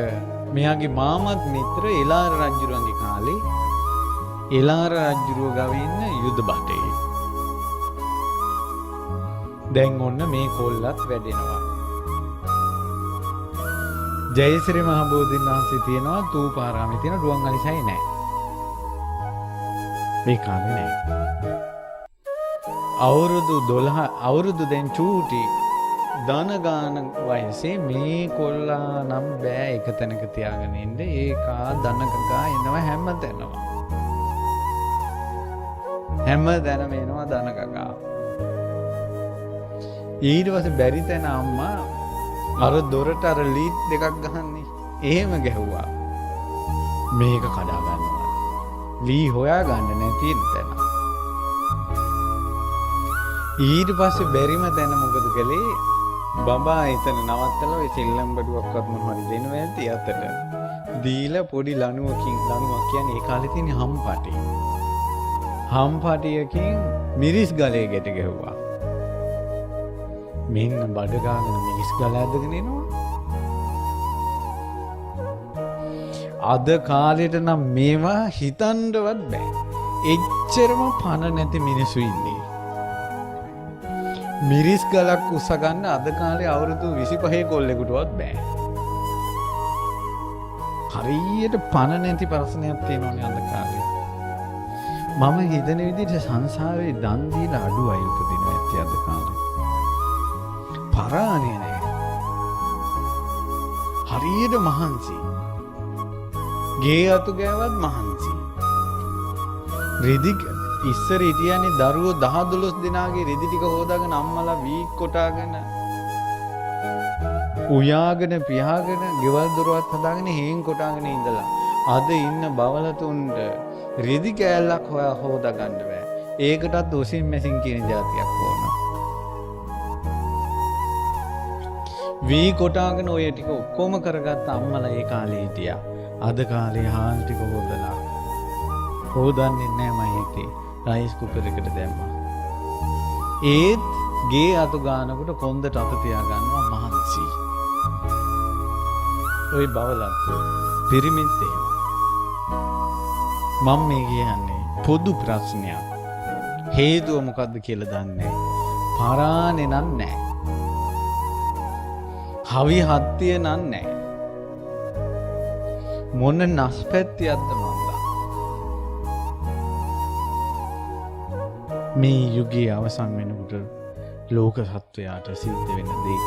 මෙයාගේ මාමත් මිත්‍ර එලාර රජුරන්ගේ කාලේ එලාර රජුරුව ගාව ඉන්න යුද බටේ. දැන් ඔන්න මේ කොල්ලත් වැඩෙනවා. ජයශ්‍රී මහ බෝධීන් වහන්සේ තියෙනවා තූපාරාමේ තියෙන රුවන්වැලිසෑය නෑ. මේ කාලේ නෑ. අවුරුදු දැන් චූටි ධන ගාන වයසේ මේ කොල්ලා නම් බෑ එක තැනක තියාගෙන ඉන්න. ඒකා ධනකගා එනවා හැමතැනම එනවා ධනකගා. ඊට පස්සේ බැරි තැන අම්මා අර දොරට අර ලීඩ් දෙකක් ගහන්නේ. එහෙම ගැහුවා. මේක කඩා ගන්නවා. ලී හොයා ගන්න නැති තැන. ඊට පස්සේ බැරිම තැන මොකද කළේ? බබා එතන නවත්තලා ඔය සෙල්ලම් බඩුවක්වත් මොනවද දෙනවා ඇති අතට. දීලා පොඩි ලණුවක් කියන්නේ ඒ කාලේ තියෙන හම්පටි. හම්පටියකින් මිරිස් ගලේ ගැට ගැහුවා. මෙන්න බඩ ගාගෙන මිරිස් ගල ඇදගෙන එනවා. අද කාලෙට නම් මේවා හිතන්නවත් බෑ. එච්චරම පණ නැති මිනිස්සු ඉන්නේ. මිරිස් ගලක් උස්සගන්න අද කාලේ අවුරුදු 25 කොල්ලෙකුටවත් බෑ. හරියට පණ නැති ප්‍රශ්නයක් තියෙනවනේ අද කාලේ. මම හිතන විදිහට සංසාරේ දන් දීලා අඩු අය උපදිනවා ඇත්ත අද කාලේ. පරාණේ නෑ. හරියට මහන්සි. ගේ අතු ගෑවත් මහන්සි. රිදික ඉස්සර හිටියනේ දරුවෝ 10-12 දෙනාගේ රෙදි ටික හොදාගෙන අම්මලා වීක් කොටාගෙන උයාගෙන පියාගෙන ගෙවල් දොරවත් හදාගෙන හේන් කොටාගෙන ඉඳලා අද ඉන්න බවලතුන්ට රෙදි කෑල්ලක් හොදා ගන්න බෑ. ඒකටත් වොෂින් මැෂින් කියන જાතියක් ඕන. වී කොටාගෙන ඔය ටික ඔක්කොම කරගත්ත අම්මලා ඒ කාලේ හිටියා. අද කාලේ හාල් ටික හොදලා හොදන්නේ නැහැ මම හිතේ. රයිස් කුකර් එකට දැම්මා. ඒත් ගේ අතු ගානකොට කොන්දට අත තියා ගන්නවා මහන්සි. ඔය බවලත් පිරිමිත් එහෙම. මම මේ කියන්නේ පොදු ප්‍රශ්නයක්. හේතුව මොකද්ද කියලා දන්නේ නැහැ. පරානේ නෑ. හවි හත්තිය නෑ. මොන නස්පැත්තියක්ද මන්දා. මේ යුගයේ අවසන් වෙනකොට ලෝක සත්වයාට සිද්ධ වෙන දේ.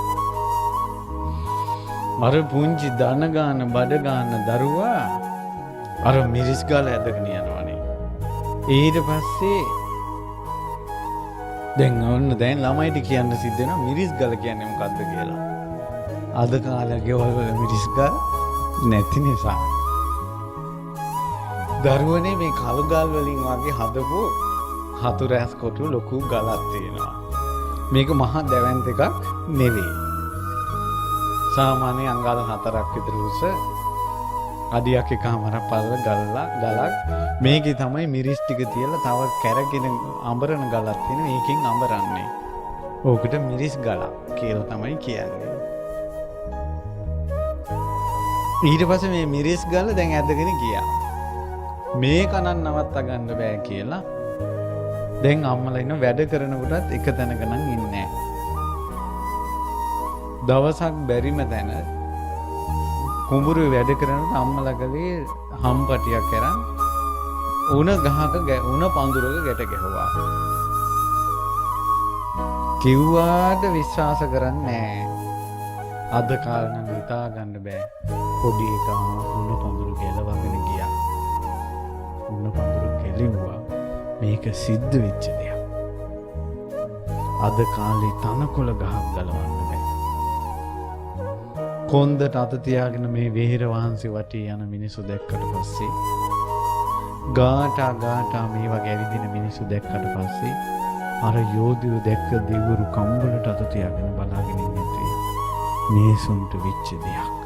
අර පුංචි දන ගාන බඩ ගාන දරුවා අර මිරිස් ගාල ඇදගෙන යනවනේ. ඊට පස්සේ දැන් ළමයිට කියන්න සිද්ධ වෙනවා මිරිස් ගල කියන්නේ මොකද්ද කියලා. අද කාලේ ගෙවල් වල මිරිස් ගල් නැති නිසා දරුවනේ මේ කළු ගල් වලින් වගේ හදපු හතුරැස් කොටු ලොකු ගලක් තියෙනවා. මේක මහා දැවැන්ත එකක් නෙවෙයි. සාමාන්‍ය අංගල් 4ක් විතර උස අඩියක් එකමාරක් පළල ගලක්. මේකේ තමයි මිරිස් ටික තියලා තව කැරගෙන අඹරන ගලක් තියෙන. මේකෙන් අඹරන්නේ. ඕකට මිරිස් ගලක් කියලා තමයි කියන්නේ. ඊට පස්සේ මේ මිරිස් ගල දැන් ඇදගෙන ගියා. මේක නම් නවත්ත ගන්න බෑ කියලා දැන් අම්මලා ඉන්න වැඩ කරනකොටත් එක තැනක නම් ඉන්නේ නැහැ. දවසක් බැරිම තැන කුඹුරු වැඩ කරනකොට අම්මලා ගලේ හම්පටියක් කරන් උණ ගහක උණ පඳුරක ගැට ගැහුවා. කිව්වාට විශ්වාස කරන්නේ නැහැ. අද කාලේ නම් හිතා ගන්න බෑ. පොඩි එකා උණ පඳුරු ගැලවගෙන ගියා. උණ පඳුරු ගැලෙවුවා. මේක සිද්ධ වෙච්ච දෙයක්. අද කාලේ තනකොළ ගහක් ගලවන්න බෑ. කොන්දට අත තියාගෙන මේ වෙහෙර වහන්සේ වටේ යන මිනිස්සු දැක්කට පස්සේ ගාටා මේවා ගැවිදින මිනිස්සු දැක්කට පස්සේ අර යෝධයෝ දැක්ක දෙවිවරු කම්බලට අත තියාගෙන බලාගෙන ඉන්නේ මිනිසුන්ට වෙච්ච දෙයක්.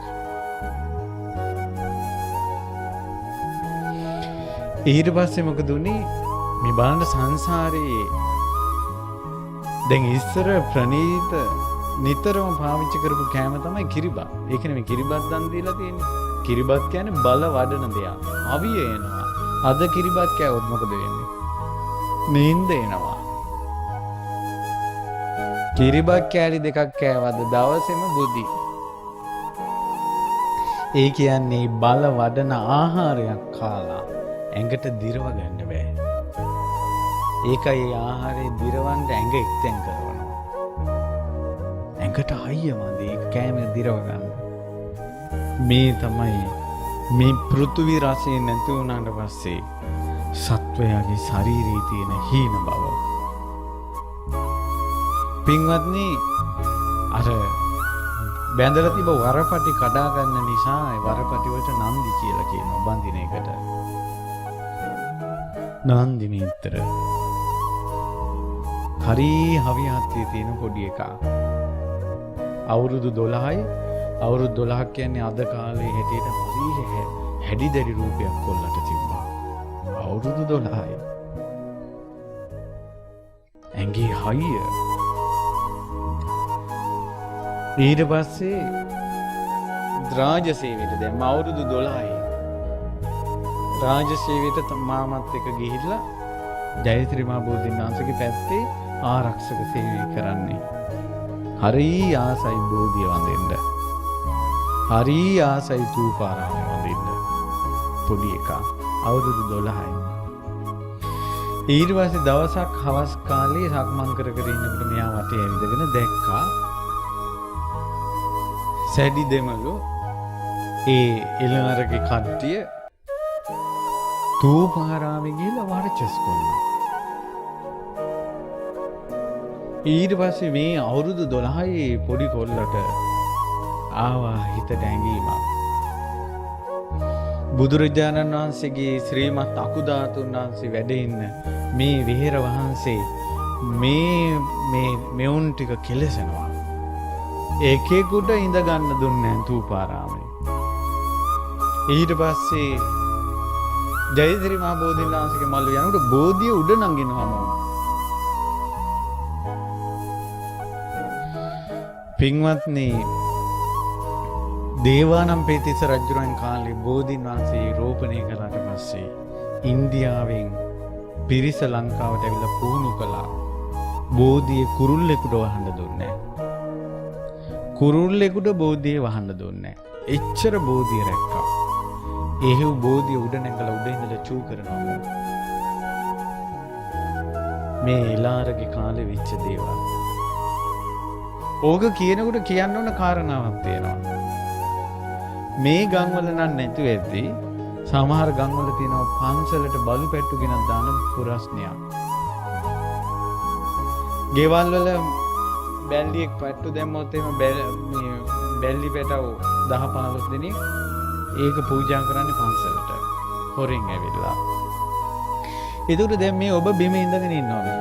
ඊට පස්සේ මොකද උනේ? මේ බලන්න සංසාරේ දැන් ඉස්සර ප්‍රණීත නිතරම පාවිච්චි කරපු කෑම තමයි කිරිබත්. ඒක නෙමෙයි කිරිබත් දන් දීලා තියෙන්නේ. කිරිබත් කියන්නේ බල වඩන දෙයක්. අවිය එනවා. අද කිරිබත් කෑවොත් මොකද වෙන්නේ? නින්ද එනවා. කිරිබත් කෑලි දෙකක් කෑවද දවසේම බුදි. ඒ කියන්නේ බල වඩන ආහාරයක් කාලා ඇඟට දිරව ගන්න බෑ. ඒකයි ඒ ආහාරේ දිරවන්න ඇඟ එක්තෙන් කරනවා. ඇඟට හයියමද ඒක කෑම දිරව ගන්න. මේ තමයි මේ පෘථිවි රසය නැති වුණාට පස්සේ සත්වයාගේ ශරීරයේ තියෙන හීන බව. පින්වත්නි අර බැඳලා තිබ වරපටි කඩා ගන්න නිසා ඒ වරපටි වලට නන්දි කියලා කියනවා බඳින එකට. නන්දි මිත්‍ර. හරි හවියත්තේ තියෙන පොඩි එකා. අවුරුදු 12යි. අවුරුදු 12ක් කියන්නේ අද කාලේ හැටියට හරි හැඩි දැඩි රූපයක් කොල්ලට තිබ්බා. අවුරුදු 12යි. ඇඟේ හයිය. ඊට පස්සේ රාජසේවයට දැන් අවුරුදු 12යි. රාජසේවයට මාමත් එක ගිහිල්ලා ජයශ්‍රී මහ බෝධීන් වහන්සේගේ පැත්තේ ආරක්ෂක සේවය කරන්නේ. හරි ආසයි බෝධිය වඳින්න. හරි ආසයි තූපාරාමයේ වඳින්න. පොඩි එකා අවුරුදු 12යි. ඊට පස්සේ දවසක් හවස් කාලේ සක්මන් කර ඉන්නකොට මෙයා වටේ ඇවිදගෙන දැක්කා සැඩි දෙමළු ඒ එළනරගේ කට්ටිය තූපාරාමේ ගිහිල්ලා වරචස් කරනවා. ඊට පස්සේ මේ අවුරුදු 12යි පොඩි කොල්ලට ආවා හිතට ඇඟීමක්. බුදුරජාණන් වහන්සේගේ ශ්‍රීමත් අකුධාතුන් වහන්සේ වැඩ ඉන්න මේ විහෙර වහන්සේ මෙවුන් ටික කෙලසනවා. එකෙකුට ඉඳ ගන්න දුන්නේ නැහැ තූපාරාමේ. ඊට පස්සේ ජයශ්‍රී මහ බෝධීන් වහන්සේගේ මල්ල යනකොට බෝධිය උඩ නංගිනවම පින්වත්නි දේවානම්පියතිස්ස රජුරන් කාලේ බෝධීන් වහන්සේ රෝපණය කළාට පස්සේ ඉන්දියාවෙන් පිරිස ලංකාවට ඇවිල්ලා පුහුණු කළා. බෝධියේ කුරුල්ලෙකුට වහන්න දුන්නේ නැහැ. කුරුල්ලෙකුට බෝධිය වහන්න දුන්නේ නැහැ. එච්චර බෝධිය රැක්කා. එහෙව් බෝධිය උඩ නැගලා උඩ ඉඳලා චූ කරනවා. මේ එලාරගේ කාලේ වෙච්ච දේවල්. ඕක කියනකොට කියන්න ඕන කාරණාවක් තියෙනවා. මේ ගම්වල නම් නැතුව ඇද්දි සමහර ගම්වල තියෙනවා පන්සලට බලු පැට්ටු ගෙනත් දාන පුරස්නියක්. ගෙවල් වල බැල්ලියක් පැට්ටු දැම්මොත් එහෙම බැල්ලි පැටව 10-15 දෙනෙක් ඒක පූජා කරන්නේ පන්සලට. හොරෙන් ඇවිල්ලා. ඒකට දැන් මේ ඔබ බිම ඉඳගෙන ඉන්නවා.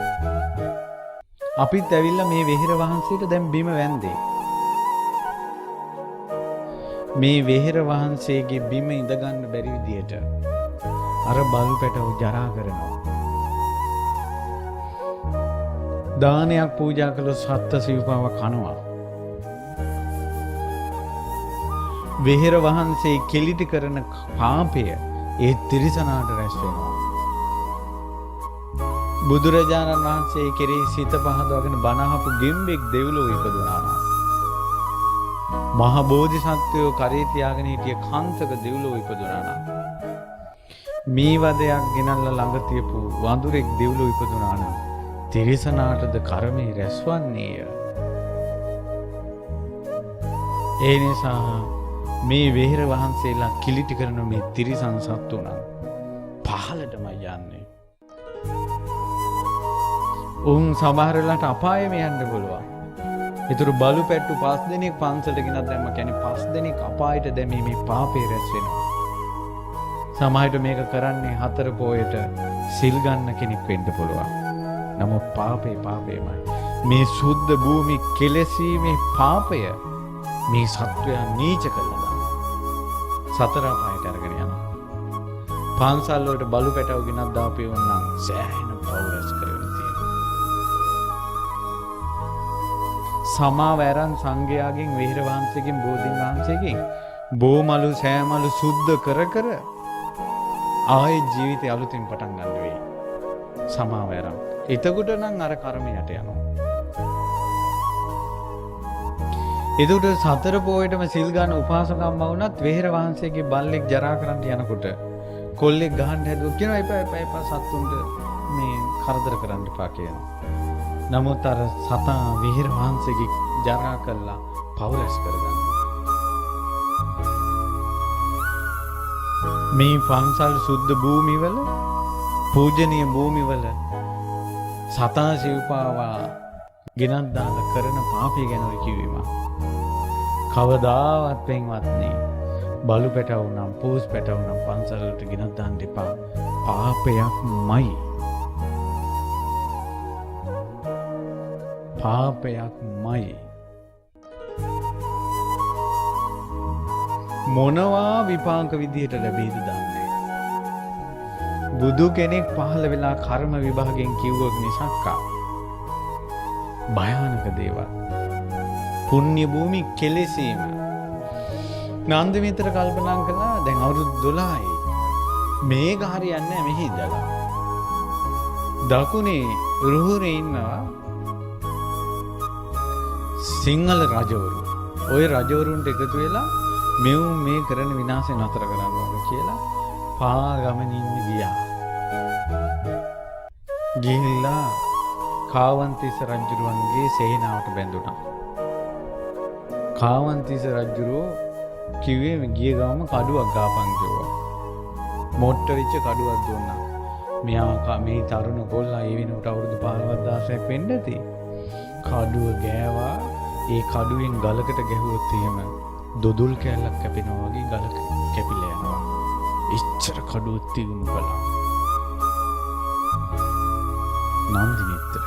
අපිත් ඇවිල්ලා මේ වෙහෙර වහන්සේට දැන් බිම වැන්දේ. මේ වෙහෙර වහන්සේගේ බිම ඉඳ ගන්න බැරි විදියට අර බලු පැටව ජරා කරනවා. දානයක් පූජා කළොත් සත්ත්ව සිව්පාව කනවා. වෙහෙර වහන්සේ කෙලිටි කරන පාපය ඒ තිරිසනාට රැස් වෙනවා. බුදුරජාණන් වහන්සේ කෙරෙහි සිත පහදවගෙන බණ අහපු ගෙම්බෙක් දෙව්ලොව ඉපදුනා. මහ බෝධිසත්වයෝ කරේ තියාගෙන හිටිය කාන්තක දෙව්ලොව ඉපදුනා. මේ වදයක් ගෙනල්ලා ළඟ තියපු වඳුරෙක් දෙව්ලොව ඉපදුනා නම් තිරිසනාටද කර්මය රැස්වන්නේය. ඒ නිසා මේ වෙහෙර වහන්සේලා කිලිටි කරන මේ තිරිසන් සත්තු නම් පහළටමයි යන්නේ. උන් සමහර වෙලාවට අපායෙම යන්න පුළුවන්. ඒතර බලු පැට්ටු 5 දෙනෙක් පන්සලට ගෙනත් දැම්ම කියන්නේ 5 දෙනෙක් අපායට දැමීමේ පාපේ රැස් වෙනවා. සමහරට මේක කරන්නේ 4 පොයට සිල් ගන්න කෙනෙක් වෙන්න පුළුවන්. නමුත් පාපේමයි. මේ සුද්ධ භූමි කෙලෙසීමේ පාපය මේ සත්වයා නීච කළා. සතර පායට අරගෙන යනවා. පන්සල් වලට බලු පැටව ගෙනත් දාපේ වුණා සෑහෙන පෞරස් කරගෙන තියෙනවා. සමාව ඇරන් සංඝයාගෙන් විහෙර වහන්සේගෙන් බෝධීන් වහන්සේගෙන් බෝමලු සෑමලු සුද්ධ කර කර ආයේ ජීවිතය අලුතින් පටන් ගන්න වෙයි. සමාව ඇරන්. එතකොට නම් අර කර්මයට යනවා. එතකොට සතර පොයටම සිල් ගන්න උපාසකම්ම වුණත් වෙහෙර වහන්සේගේ බල්ලෙක් ජරා කරන්න යනකොට කොල්ලෙක් ගහන්න හැදුවා කියනවා එපා සත්තුන්ට මේ කරදර කරන්න එපා කියනවා. නමුත් අර සතා වෙහෙර වහන්සේගේ ජරා කළා පෞරස් කරගන්නවා. මේ පන්සල් සුද්ධ භූමිවල පූජනීය භූමිවල සතා සිව්පාවා ගෙනත් දාලා කරන පාපය ගැන ඔය කිව්වෙම කවදාවත් වෙන්වත්නේ බලු පැටව නම් පූස් පැටව නම් පන්සලට ගෙනත් දාන්න එපා. පාපයක්මයි. පාපයක්මයි. මොනවා විපාක විදියට ලැබෙයිද දන්නේ. බුදු කෙනෙක් පහළ වෙලා කර්ම විභාගයෙන් කිව්වොත් මිසක්කා භයානක දේවල්. පුණ්‍ය භූමි කෙලෙසීම. නන්ද මිත්‍ර කල්පනා කළා දැන් අවුරුදු 12යි. මේක හරියන්නේ නැහැ මෙහි ඉඳලා. දකුණේ රුහුරේ ඉන්නවා සිංහල රජවරු. ওই රජවරුන්ට එකතු වෙලා මෙවුන් මේ කරන විනාශය නතර කරන්න ඕන කියලා පාගමනින් ගියා. ගිහිල්ලා කාවන්තිස්ස රජුරුවන්ගේ සේනාවට බැඳුණා. කාවන්තිස්ස රජුරුව කිව්වේ ගිය ගමම කඩුවක් ගාපන් කිව්වා. මොට්ට වෙච්ච කඩුවක් දුන්නා. මෙයා මේ තරුණ කොල්ලා ඒ වෙනකොට අවුරුදු 15000ක් වෙන්න ඇති. කඩුව ගෑවා. ඒ කඩුවෙන් ගලකට ගැහුවොත් එහෙම දොදුල් කැල්ලක් කැපෙනවා වගේ ගලක කැපිලා යනවා. ඉච්චර කඩුව තියුණු කළා. නන්දි මිත්‍ර.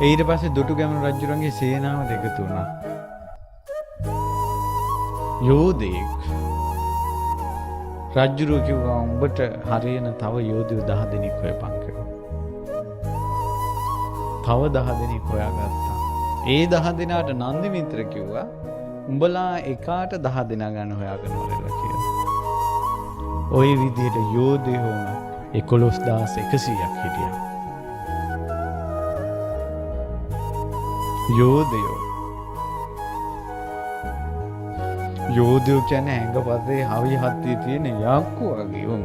ඊට පස්සේ දුටුගැමුණු රජුරන්ගේ සේනාවට එකතු වුණා. යෝධයෙක් රජුරෝ කිව්වා උඹට හරියන තව යෝධයෝ 10 දෙනෙක් හොයපන් කියලා. තව 10 දෙනෙක් හොයාගත්තා. ඒ 10 දෙනාට නන්දි මිත්‍ර කිව්වා උඹලා එකාට 10 දෙනා ගන්න හොයාගෙන වරලා කියලා. ওই විදිහට යෝධයෝම 11100ක් හිටියා. යෝධයෝ කියන්නේ ඇඟපතේ හවි හත්තිය තියෙන යක්කු වගේ උන්.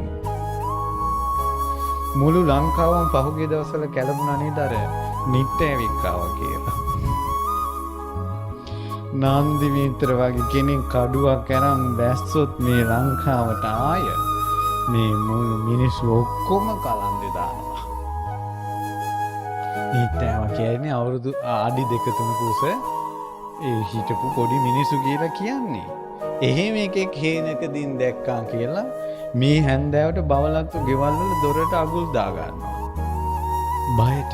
මුළු ලංකාවම පහුගිය දවස්වල කැළඹුණා නේද අර නිට්ටෑවික්කාවා කියලා. නන්දි මිත්‍ර වගේ කෙනෙක් කඩුවක් අරන් බැස්සොත් මේ ලංකාවට ආය මේ මුළු මිනිස්සු ඔක්කොම කලන්දේ දානවා. නිට්ටෑවා කියන්නේ අවුරුදු අඩි 2-3 කුස ඒ හිටපු පොඩි මිනිස්සු කියලා කියන්නේ. එහෙම එකෙක් හේනකදින් දැක්කා කියලා මේ හැන්දෑවට බවලත්තු ගෙවල් වල දොරට අගුල් දා ගන්නවා. බයට.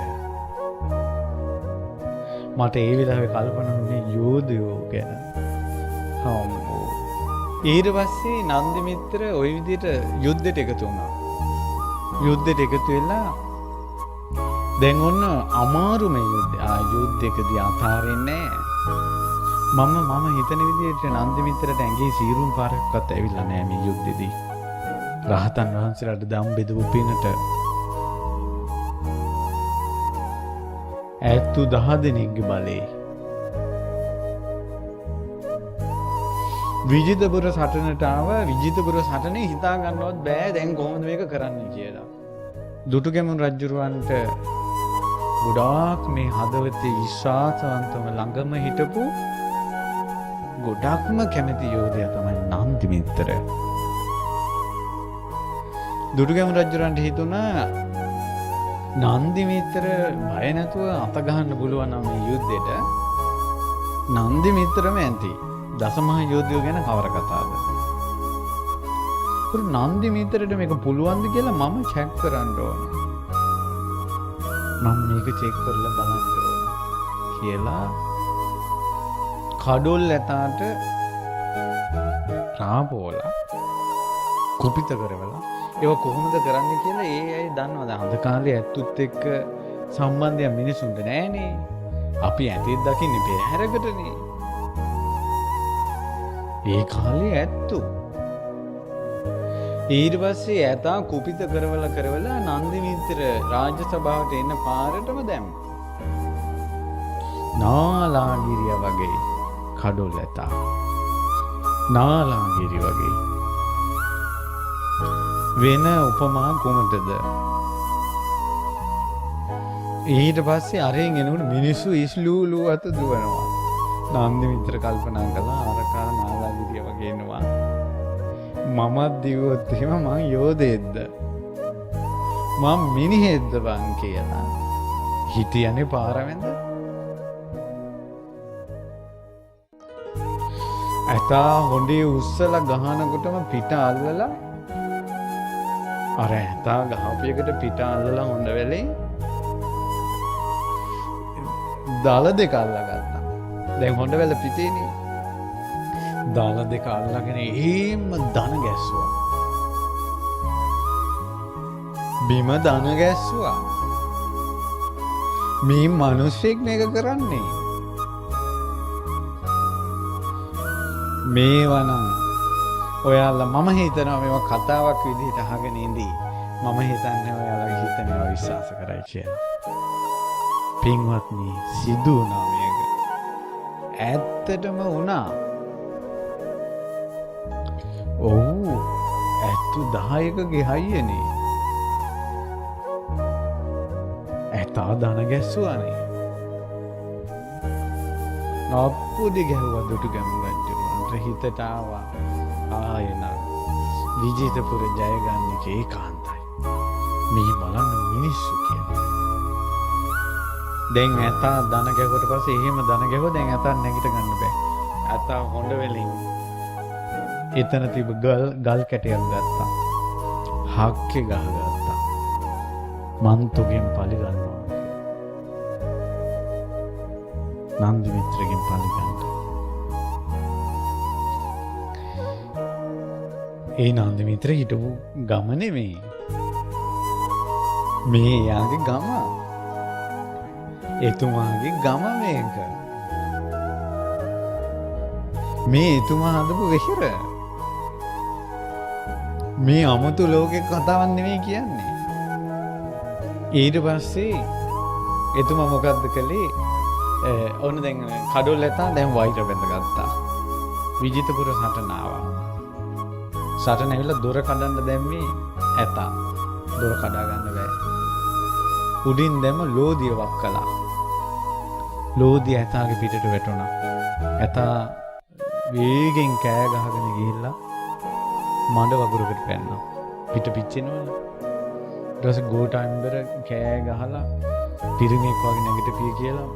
මට ඒ වෙලාවේ කල්පනා වුණේ යෝධයෝ ගැන. හම්බෝ. ඊට පස්සේ නන්දි මිත්‍ර ওই විදිහට යුද්ධෙට එකතු වුණා. යුද්ධෙට එකතු වෙලා දැන් ඔන්න අමාරුම යුද්ධයකදී අතාරින්නේ මම හිතන විදිහට නන්දි මිත්‍රට ඇඟේ සීරුම් පාරක්වත් ඇවිල්ලා නැහැ මේ යුද්ධෙදී. රහතන් වහන්සේලාට දම් බෙදපු පිනට ඇත්තු 10 දෙනෙක්ගේ බලේ විජිතපුර සටනට ආව. විජිතපුර සටනේ හිතා ගන්නවත් බෑ දැන් කොහොමද මේක කරන්නේ කියලා. දුටුගැමුණු රජුරවන්ට ගොඩාක් මේ හදවතේ විශ්වාසවන්තම ළඟම හිටපු ගොඩක්ම කැමති යෝධයා තමයි නන්දි මිත්‍ර. දුටුගැමුණු රජුරන්ට හිතුණා නන්දි මිත්‍ර බය නැතුව අත ගහන්න පුළුවන් නම් මේ යුද්ධෙට නන්දි මිත්‍රම ඇති. දසමහා යෝධයෝ ගැන කවර කතාවද? නන්දි මිත්‍රට මේක පුළුවන්ද කියලා මම චෙක් කරන්න ඕන. මම මේක චෙක් කරලා බලන්න ඕන කියලා කඩොල් ඇතාට රාපෝලා කුපිත කරවලා ඒක කොහොමද කරන්නේ කියලා ඒ අය දන්නවද? අද කාලේ ඇත්තුත් එක්ක සම්බන්ධය මිනිසුන්ට නෑනේ. අපි ඇතෙත් දකින්නේ පෙරහැරකටනේ. ඒ කාලේ ඇත්තු ඊට පස්සේ ඇතා කුපිත කරවලා නන්දි මිත්‍ර රාජ්‍ය සභාවට එන්න පාරටම දැම්මා. නාලාගිරිය වගේ කඩොල් ඇතා. නාලාගිරි වගේ. වෙන උපමා කුමටද? ඊට පස්සේ අරෙන් එනකොට මිනිස්සු ඉස්ලූලු අත දුවනවා. නන්දි මිත්‍ර කල්පනා කළා අරකා නාලාගිරිය වගේ එනවා. මමත් දිව්වොත් එහෙම මං යෝධයෙක්ද? මං මිනිහෙක්ද බං කියලා. හිටියනේ පාරවෙන්ද? ඇතා හොඬේ උස්සලා ගහනකොටම පිට අල්ලලා අර ඇතා ගහපියකට පිට අල්ලලා හොඬ වෙලේ දල දෙක අල්ලගත්තා. දැන් හොඬ වෙල පිටේනේ. දල දෙක අල්ලගෙන එහෙම දන ගැස්සුවා. බිම දන ගැස්සුවා. මේ මිනිස්සෙක් මේක කරන්නේ. මේවනම් ඔයාලා මම හිතනවා මේවා කතාවක් විදිහට අහගෙන ඉඳී. මම හිතන්නේ ඔයාලා හිතනවා විශ්වාස කරයි කියලා. පින්වත්නි සිදු වුණා මේක. ඇත්තටම වුණා. ඔව් ඇත්තු 10කගේ හයියනේ. ඇතා දන ගැස්සුවානේ. අප්පුඩි ගැහුවා දුටු ගැමුගන්ට හිතට ආවා. ආයෙන විජිතපුර ජය ගන්න එක ඒකාන්තයි. මේ බලන්න මිනිස්සු කියලා. දැන් ඇතා දන ගැහුවට පස්සේ එහෙම දන ගැහුවා දැන් ඇතා නැගිට ගන්න බෑ. ඇතා හොඬ වෙලින් එතන තිබ ගල් කැටයක් ගත්තා. හක්කේ ගහගත්තා. මන්තුගෙන් පලි ගන්නවා. නන්දි මිත්‍රගෙන් පලි ගන්නවා. ඒ නන්දි මිත්‍ර හිටපු ගම නෙමෙයි. මේ යාගේ ගම. එතුමාගේ ගම මේක. මේ එතුමා හදපු වෙහෙර. මේ අමුතු ලෝකේ කතාවක් නෙමෙයි කියන්නේ. ඊට පස්සේ එතුමා මොකද්ද කළේ? ඔන්න දැන් කඩොල් ඇතා දැන් වෛර බැඳගත්තා. විජිතපුර සටන ආවා. සටන ඇවිල්ලා දොර කඩන්න දැම්මේ ඇතා. දොර කඩා ගන්න බෑ. උඩින් දැම්ම ලෝදිය වක් කළා. ලෝදිය ඇතාගේ පිටට වැටුණා. ඇතා වේගෙන් කෑ ගහගෙන ගිහිල්ලා මඩ වගුරකට පැන්නා. පිට පිච්චෙනවනේ. ඊට පස්සේ ගෝඨාම්බර කෑ ගහලා පිරිමෙක් වගේ නැගිටපිය කියලා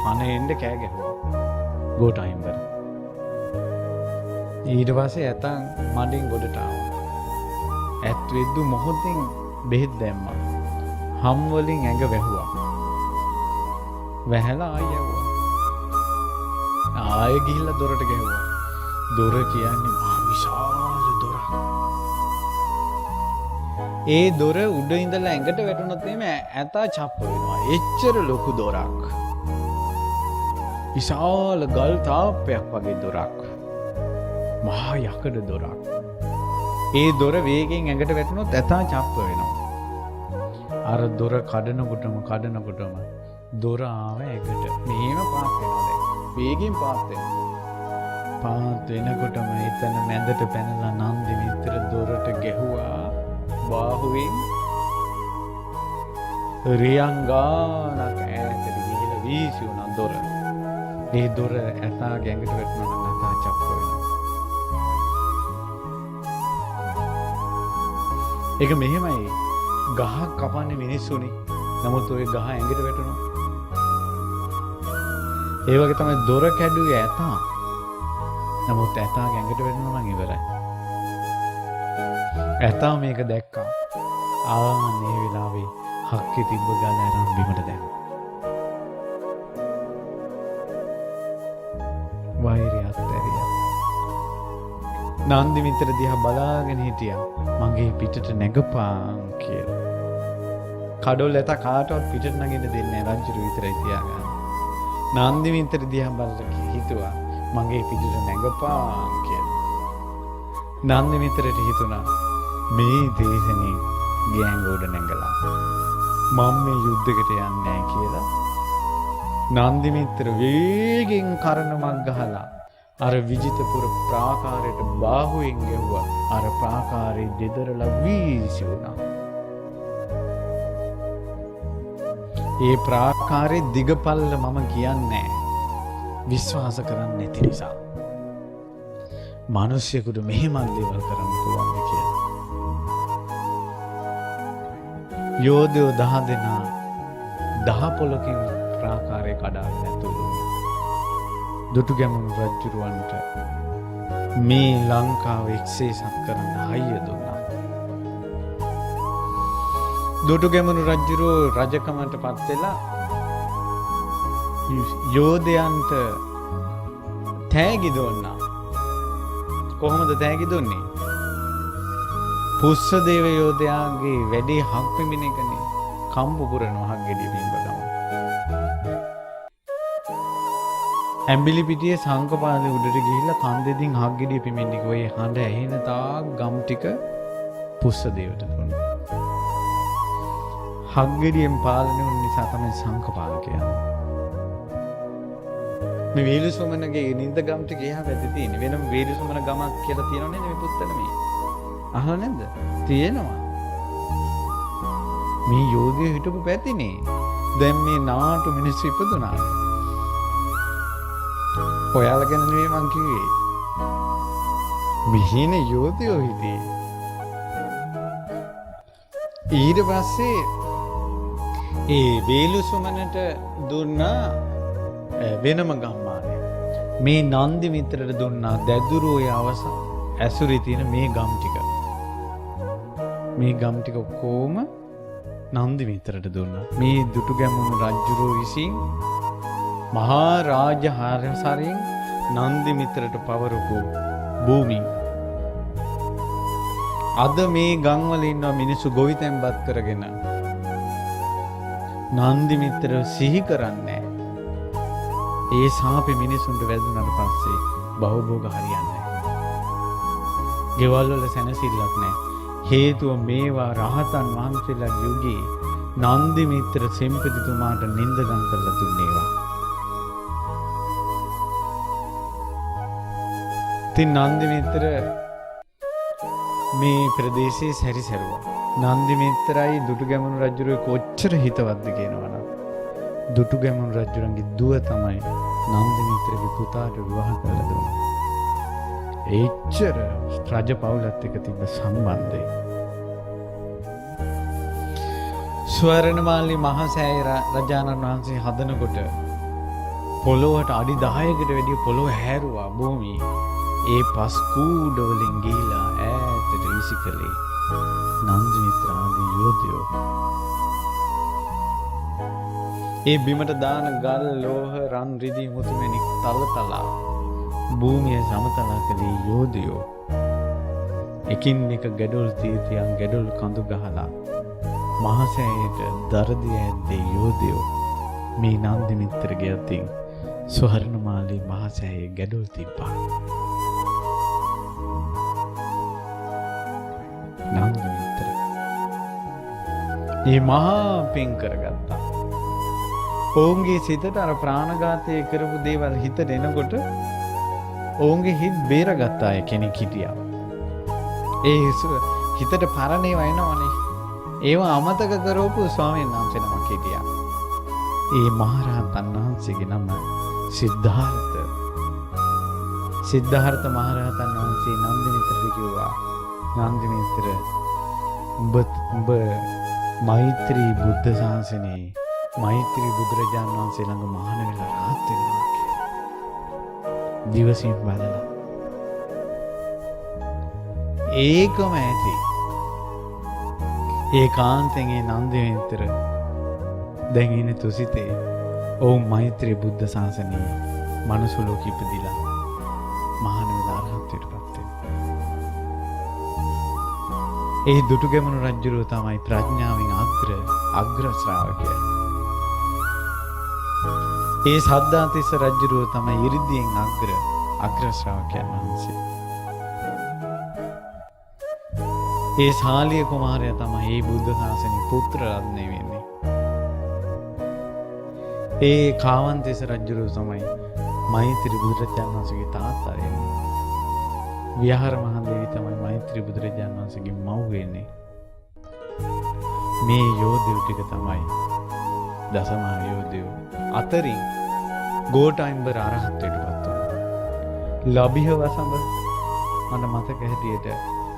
පණ එන්න කෑ ගැහුවා. ගෝඨාම්බර. ඊට පස්සේ ඇතා මඩෙන් ගොඩට ආවා. ඇත් වෙද්දු මොහොතින් බෙහෙත් දැම්මා. හම් වලින් ඇඟ වැහුවා. වැහැලා ආයෙ යවුවා. ආයෙ ගිහිල්ලා දොරට ගැහුවා. දොර කියන්නේ මහා විශාල දොරක්. ඒ දොර උඩ ඉඳලා ඇඟට වැටුණොත් එimhe ඇතා චප්ප වෙනවා. එච්චර ලොකු දොරක්. විශාල ගල් තාප්පයක් වගේ දොරක්. මහා යකඩ දොරක්. ඒ දොර වේගෙන් ඇඟට වැටුණොත් ඇතා චප්ප වෙනවා. අර දොර කඩනකොටම දොර ආව ඇඟට. මෙහෙම පාත් වෙනවා දැන්. වේගෙන් පාත් වෙනවා. පාත් වෙනකොටම එතන මැදට පැනලා නන්දි මිත්‍ර දොරට ගැහුවා. බාහුවෙන් රියංගානක් ඈතට ගිහිලා වීසි වුණා දොර. ඒ දොර ඇතා ගැඟට වැටුණා නම් ඇතා චප්ප වෙනවා. ඒක මෙහෙමයි. ගහක් කපන්නේ මිනිස්සුනේ. නමුත් ওই ගහ ඇඟට වැටුණා. ඒ වගේ තමයි දොර කැඩුවේ ඇතා. නමුත් ඇතා ගැඟට වෙනවා නම් ඉවරයි. ඇතා මේක දැක්කා. ආන්නේ වෙලාවේ හක්කේ තිබ්බ ගල අරන් බිමට දැම්මා. වෛරය අත්හැරියා. නන්දි මිත්‍ර දිහා බලාගෙන හිටියා. මගේ පිටට නැගපාන් කියලා. කඩොල් ඇතා කාටවත් පිටට නගින්න දෙන්නේ නැහැ. රජු විතරයි තියාගන්න. නන්දි මිත්‍ර දිහා බලලා හිතුවා මගේ පිටට නැගපාන් කියලා. නන්දි මිත්‍රට හිතුණා මේ දේශනේ ගෑංගෝඩ නැගලා මම මේ යුද්ධෙකට යන්නේ නැහැ කියලා. නන්දි මිත්‍ර වේගෙන් කරණමක් ගහලා අර විජිතපුර ප්‍රාකාරයට බාහුවෙන් ගැව්වා. අර ප්‍රාකාරයේ දෙදරලා වීසි වුණා. ඒ ප්‍රාකාරයේ දිගපල්ල මම කියන්නේ විශ්වාස කරන්නේ නැති නිසා. මිනිස්සුෙකුට මෙහෙමත් දේවල් කරන්න පුළුවන් කියලා. යෝධයෝ 10 දෙනා 10 පොලකින් ප්‍රාකාරය කඩාගෙන ඇතුළු දුටුගැමුණු රජුරවන්ට මේ ලංකාව එක්සේසත් කරන්න හයිය දුන්නා. දුටුගැමුණු රජුරෝ රජකමට පත් වෙලා යෝධයන්ට තෑගි දුන්නා. කොහොමද තෑගි දුන්නේ? පුස්සදේව යෝධයාගේ වැඩේ හක් පිමින එකනේ. කම්බු පුරනවා හක් ගෙඩිය බිම්බ ගම. ඇඹිලි පිටියේ සංකපාලේ උඩට ගිහිල්ලා කන්දෙදින් හක් ගෙඩිය පිමින්නේ ඔය හඬ ඇහෙන තාක් ගම් ටික පුස්සදේවට දුන්නා. හක් ගෙඩියෙන් පාලනය වුන නිසා තමයි සංකපාල කියන්නේ. මේ වේලුසොමනගේ නින්ද ගම් ටික එහා පැත්තේ තියෙන වෙනම වේලුසොමන ගමක් කියලා තියෙනවනේ මේ පුත්තල මේ. අහලා නැද්ද? තියෙනවා. මේ යෝධයෝ හිටපු පැතිනේ. දැන් මේ නාටු මිනිස්සු ඉපදුනා. ඔයාලා ගැන නෙවෙයි මං කිව්වේ. මෙහින යෝධයෝ හිටියේ. ඊට පස්සේ ඒ වේලුසොමනට දුන්නා වෙනම ගම්මානය. මේ නන්දි මිත්‍රට දුන්නා දැදුරුවේ අවස ඇසුරේ තියෙන මේ ගම් ටික. මේ ගම් ටික කොහොම නන්දි මිත්‍රට දුන්නා. මේ දුටුගැමුණු රජුරෝ විසින් මහා රාජ හරසරින් නන්දි මිත්‍රට පවරපු භූමි. අද මේ ගම්වල ඉන්න මිනිස්සු ගොවිතැන්පත් කරගෙන නන්දි මිත්‍ර සිහි කරන්නේ. ඒ සාපේ මිනිසුන්ට වැදුනට පස්සේ බහුභෝග හරියන්නේ නැහැ. ගෙවල් වල සැනසෙල්ලක් නැහැ. හේතුව මේවා රහතන් වහන්සේලා යුගයේ නන්දි මිත්‍ර සෙම්පතිතුමාට නිඳගම් කරලා දුන්නේවා. ඉතින් නන්දි මිත්‍ර මේ ප්‍රදේශයේ සැරිසරුවා. නන්දි මිත්‍රයි දුටුගැමුණු රජුගේ කොච්චර හිතවත්ද කියනවනම් දුටුගැමුණු රජුරන්ගේ දුව තමයි නන්දි මිත්‍රගේ පුතාට විවාහ කරලා දුන්නේ. එච්චර රජ පවුලත් එක්ක තිබ්බ සම්බන්ධය. ස්වර්ණමාලි මහසෑය රජාණන් වහන්සේ හදනකොට පොළොවට අඩි 10කට වැඩිය පොළොව හැරුවා භූමියේ. ඒ පස් කූඩ වලින් ගිහිලා ඈතට විසිකලේ නන්දි මිත්‍ර ආදී යෝධයෝ. ඒ බිමට දාන ගල් ලෝහ රන් රිදී මුතුමැණික් තලතලා භූමිය සමතලා කළේ යෝධයෝ. එකින් එක ගැඩොල් තීතියන් ගැඩොල් කඳු ගහලා මහසෑයට දරදී ඇද්දේ යෝධයෝ. මේ නන්දි මිත්‍රගේ අතින් ස්වර්ණමාලී මහසෑයේ ගැඩොල් තිබ්බා. නන්දි මිත්‍ර මේ මහා පින් කරගත්තා. ඔවුන්ගේ සිතට අර ප්‍රාණඝාතය කරපු දේවල් හිතට එනකොට ඔවුන්ගේ හිත බේරගත්ත අය කෙනෙක් හිටියා. ඒ හිතට පරණේ වයින්නවනේ. ඒවා අමතක කරවපු ස්වාමීන් වහන්සේ නමක් හිටියා. ඒ මහරහතන් වහන්සේගේ නම සිද්ධාර්ථ. සිද්ධාර්ථ මහරහතන් වහන්සේ නන්දි මිත්‍රට කිව්වා, නන්දි මිත්‍ර උඹ මෛත්‍රී බුද්ධ ශාසනයේ මෛත්‍රී බුදුරජාණන් වහන්සේ ළඟ මහාන වෙලා රහත් වෙනවා කියලා. දිවසින් බලලා ඒකම ඇති. ඒකාන්තයෙන් ඒ නන්දේ විතර දැන් ඉන්නේ තුසිතේ. ඔවුන් මෛත්‍රී බුද්ධ ශාසනයේ මනුස්ස ලෝකෙ ඉපදිලා මහාන වෙලා අරහත්ත්වයට පත් වෙනවා. ඒ දුටුගැමුණු රජුරෝ තමයි ප්‍රඥාවෙන් අග්‍ර ශ්‍රාවකයා. ඒ සද්ධාතිස්ස රජුරෝ තමයි 이르දියෙන් අග්‍ර ශ්‍රාවකයන් වහන්සේ. ඒ ශාලිය කුමාරයා තමයි මේ බුද්ධ ශාසනයේ පුත්‍ර රත්නය වෙන්නේ. ඒ කාවන්තිස්ස රජුරෝ තමයි මෛත්‍රී බුදුරජාණන් වහන්සේගේ තාත්තා වෙන්නේ. විහාර මහදේවි තමයි මෛත්‍රී බුදුරජාණන් වහන්සේගේ මව් වෙන්නේ. මේ යෝධයෝ ටික තමයි දසමහා යෝධයෝ. අතරින් ගෝඨායම්බර අරහත්ත්වයට පත් වුණා. ලබිහ වසඹ මට මතක හැටියට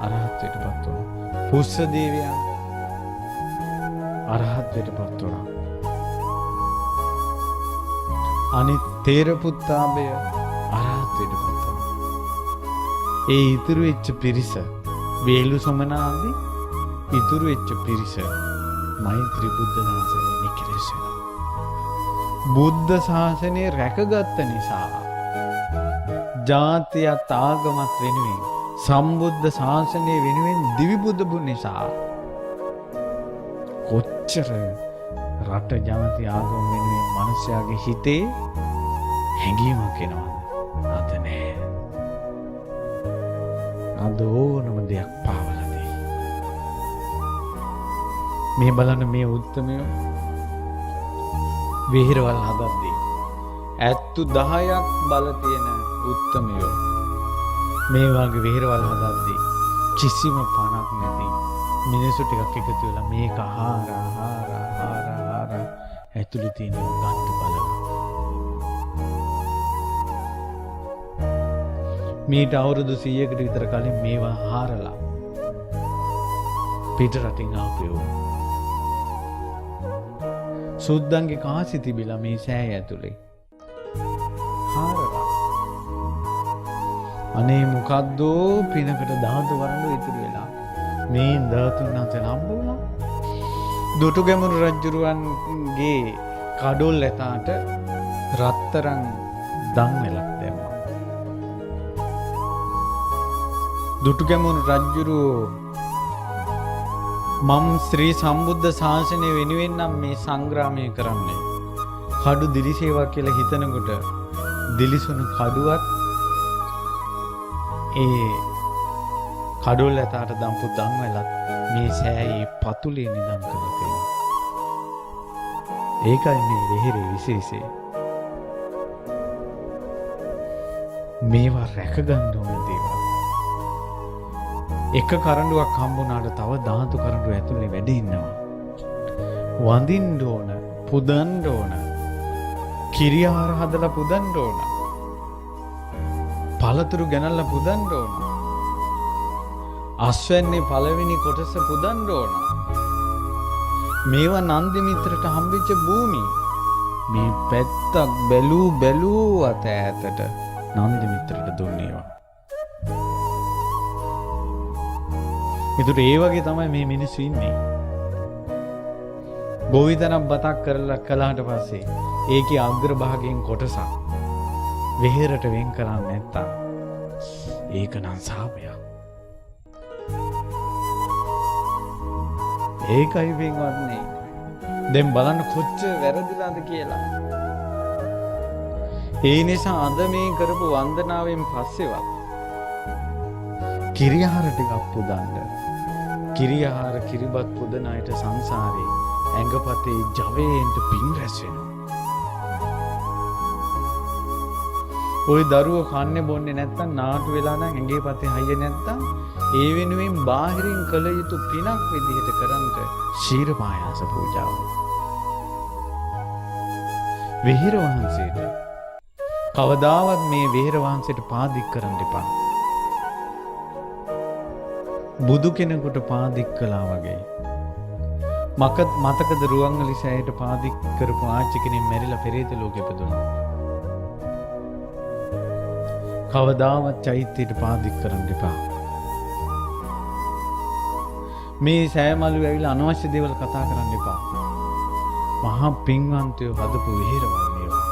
අරහත්ත්වයට පත් වුණා. පුස්ස දේවයන් අරහත්ත්වයට පත් වුණා. අනිත් තේරපුත්තාඹය අරහත්ත්වයට පත් වුණා. ඒ ඉතුරු වෙච්ච පිරිස වේලු සමනාදී ඉතුරු වෙච්ච පිරිස මෛත්‍රී බුද්ධ ශාසනයේ නිකලෙස් වෙනවා. බුද්ධ ශාසනය රැකගත්ත නිසා ජාතියත් ආගමත් වෙනුවෙන් සම්බුද්ධ ශාසනය වෙනුවෙන් දිවි බුදුබු නිසා කොච්චර රට ජාති ආගම වෙනුවෙන් මිනිස්යාගේ හිතේ හැඟීමක් එනවද? අද නෑ. අද ඕනම දෙයක් පාවලා දෙයි. මේ බලන්න මේ උත්තමයෝ විහිරවල් හදද්දී ඇත්තු 10ක් බල තියෙන උත්තමයෝ මේ වගේ විහිරවල් හදද්දී කිසිම පණක් නැති මිනිස්සු ටිකක් එකතු වෙලා මේක හාර ඇතුළේ තියෙන ගන්න බලන මීට අවුරුදු 100කට විතර කලින් මේවා හාරලා පිට රටින් ආපියෝ සුද්දන්ගේ කාසි තිබිලා මේ සෑය ඇතුලේ හාරලා අනේ මොකද්දෝ පිනකට ධාතු වරඬු ඉතුරු වෙලා මේ ධාතුන් අතර හම්බ වුණා. දුටුගැමුණු රජුරුවන්ගේ කඩොල් ඇතාට රත්තරන් දන් වෙලක් දැම්මා. දුටුගැමුණු රජුරුවෝ මම ශ්‍රී සම්බුද්ධ ශාසනය වෙනුවෙන් නම් මේ සංග්‍රාමය කරන්නේ. කඩු දිලිසේවා කියලා හිතනකොට දිලිසුණු කඩුවත් ඒ කඩොල් ඇතාට දම්පු දන් වෙලත් මේ සෑයේ පතුලේ නිදන් කරලා තියෙනවා. ඒකයි මේ වෙහෙරේ විශේෂය. මේවා රැකගන්න ඕන දේවල්. එක කරඬුවක් හම්බුනාට තව ධාතු කරඬු ඇතුලේ වැඩ ඉන්නවා. වඳින්න ඕන, පුදන්න ඕන. කිරියාර හදලා පුදන්න ඕන. පළතුරු ගැනල්ලා පුදන්න ඕන. අස්වැන්නේ පළවෙනි කොටස පුදන්න ඕන. මේවා නන්දි මිත්‍රට හම්බෙච්ච භූමි. මේ පැත්තක් බැලූ අත ඈතට නන්දි මිත්‍රට දුන්නේවා. ඒතර ඒ වගේ තමයි මේ මිනිස්සු ඉන්නේ. ගෝවිතනම් බතක් කරලා කළාට පස්සේ ඒකේ අග්‍ර භාගයෙන් කොටසක් වෙහෙරට වෙන් කරන්නේ නැත්තම් ඒක නම් සාපයක්. ඒකයි වෙන්වන්නේ. දැන් බලන්න කොච්චර වැරදිලාද කියලා. ඒ නිසා අද මේ කරපු වන්දනාවෙන් පස්සේවත් කිරියාර ටිකක් පුදන්න. කිරියාර කිරිබත් පුදන අයට සංසාරේ ඇඟපතේ ජවයෙන්ට පින් රැස් වෙනවා. ওই දරුවෝ කන්නේ බොන්නේ නැත්තම් නාටු වෙලා නම් ඇඟේ පතේ හයිය නැත්තම් ඒ වෙනුවෙන් බාහිරින් කළ යුතු පිනක් විදිහට කරන්ට ශීර පායාස පූජාව. විහෙර වහන්සේට කවදාවත් මේ විහෙර වහන්සේට පාදික් කරන්න එපා. බුදු කෙනෙකුට පාදික් කළා වගේ. මතකද රුවන්වැලි සෑයට පාදික් කරපු ආච්චි කෙනෙක් මැරිලා පෙරේත ලෝකෙ ඉපදුණා. කවදාවත් චෛත්‍යයට පාදික් කරන්න එපා. මේ සෑමලු ඇවිල්ලා අනවශ්‍ය දේවල් කතා කරන්න එපා. මහා පින්වන්තයෝ හදපු විහෙරවල් මේවා.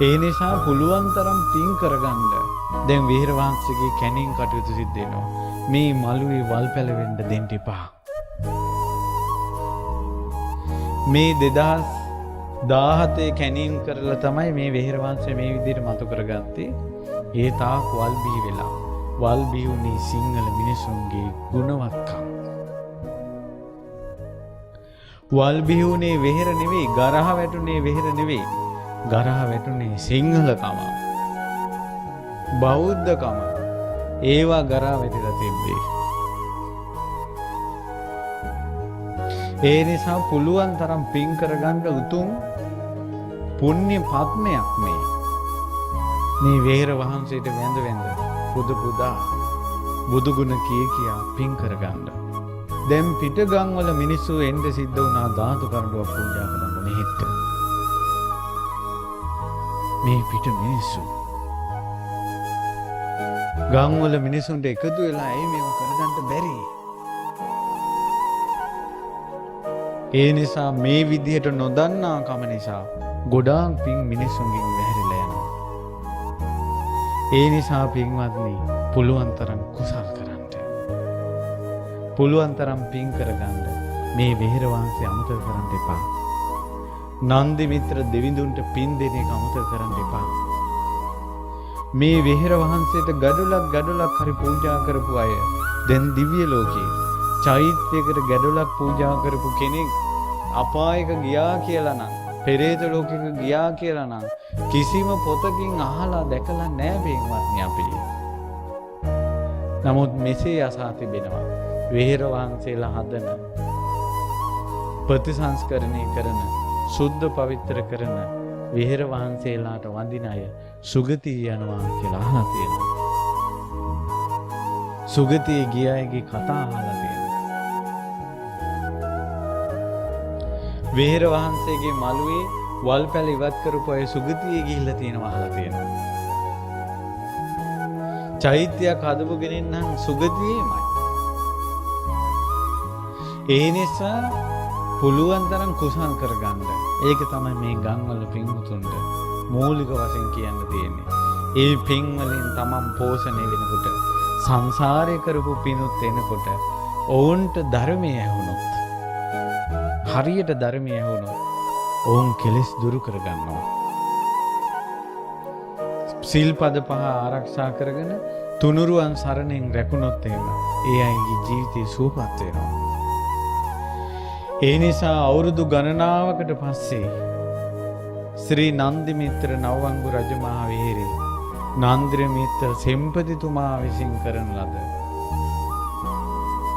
ඒ නිසා පුළුවන් තරම් පින් කරගන්න. දැන් විහෙර වහන්සේගේ කැණින් කටයුතු සිද්ධ වෙනවා. මේ මළුවේ වල් පැලවෙන්න දෙන්න එපා. මේ 2017 කැණින් කරලා තමයි මේ විහෙර වහන්සේ මේ විදිහට මතු කරගත්තේ. ඒ තාක් වල් බිහි වෙලා වල් බිහුනේ සිංහල මිනිසුන්ගේ ගුණවත්කම්. වල් බිහුනේ වෙහෙර නෙවෙයි, ගරහ වැටුනේ වෙහෙර නෙවෙයි. ගරහ වැටුනේ සිංහලකම. බෞද්ධකම. ඒවා ගරහ වැටිලා තිබ්බේ. ඒ නිසා පුළුවන් තරම් පින් කරගන්න උතුම් පුණ්‍ය පත්මයක් මේ වෙහෙර වහන්සේට වැඳ පුද පුදා බුදු ගුණ කියා පින් කරගන්න. දැන් පිටගම් වල මිනිස්සු එන්න සිද්ධ වුණා ධාතු කරඬුවක් පූජා කරන්න මෙහෙට. මේ පිට මිනිස්සු ගම් වල මිනිසුන්ට එකතු වෙලා ඇයි මේව කරගන්න බැරි? ඒ නිසා මේ විදිහට නොදන්නා කම නිසා ගොඩාක් පින් මිනිසුන්ගෙන් වැහැරිලා යනවා. ඒ නිසා පින්වත්නි පුළුවන් තරම් කුසල් කරන්න. පුළුවන් තරම් පින් කරගන්න. මේ වෙහෙර වහන්සේ අමතක කරන්න එපා. නන්දි මිත්‍ර දෙවිඳුන්ට පින් දෙන එක අමතක කරන්න එපා. මේ වෙහෙර වහන්සේට ගඩොලක් හරි පූජා කරපු අය දැන් දිව්‍ය ලෝකේ චෛත්‍යයකට ගඩොලක් පූජා කරපු කෙනෙක් අපායක ගියා කියලා නම්, පෙරේත ලෝකෙක ගියා කියලා නම් කිසිම පොතකින් අහලා දැකලා නැහැ පින්වත්නි අපි. නමුත් මෙසේ අසා තිබෙනවා වෙහෙර වහන්සේලා හදන ප්‍රතිසංස්කරණය කරන සුද්ධ පවිත්‍ර කරන වෙහෙර වහන්සේලාට වඳින අය සුගතිය යනවා කියලා අහලා තියෙනවා. සුගතිය ගිය අයගේ කතා අහලා තියෙනවා. වෙහෙර වහන්සේගේ මළුවේ වල් පැල ඉවත් කරපු අය සුගතිය ගිහිල්ලා තියෙනවා අහලා තියෙනවා. චෛත්‍යයක් හදපු කෙනෙක් නම් සුගතියේමයි. ඒ නිසා පුළුවන් තරම් කුසල් කරගන්න. ඒක තමයි මේ ගම්වල පින්වුතුන්ට මූලික වශයෙන් කියන්න තියෙන්නේ. ඒ පින් වලින් තමන් පෝෂණය වෙනකොට සංසාරේ කරපු පිනුත් එනකොට ඔවුන්ට ධර්මයේ ඇහුනොත්, හරියට ධර්මයේ ඇහුනොත් ඔවුන් කෙලෙස් දුරු කරගන්නවා. සිල්පද 5 ආරක්ෂා කරගෙන තුනුරුවන් සරණෙන් රැකුණොත් එහෙම ඒ අයගේ ජීවිතය සුවපත් වෙනවා. ඒ නිසා අවුරුදු ගණනාවකට පස්සේ ශ්‍රී නන්දි මිත්‍ර නවවංගු රජමහා විහාරේ නන්දි මිත්‍ර සෙම්පතිතුමා විසින් කරන ලද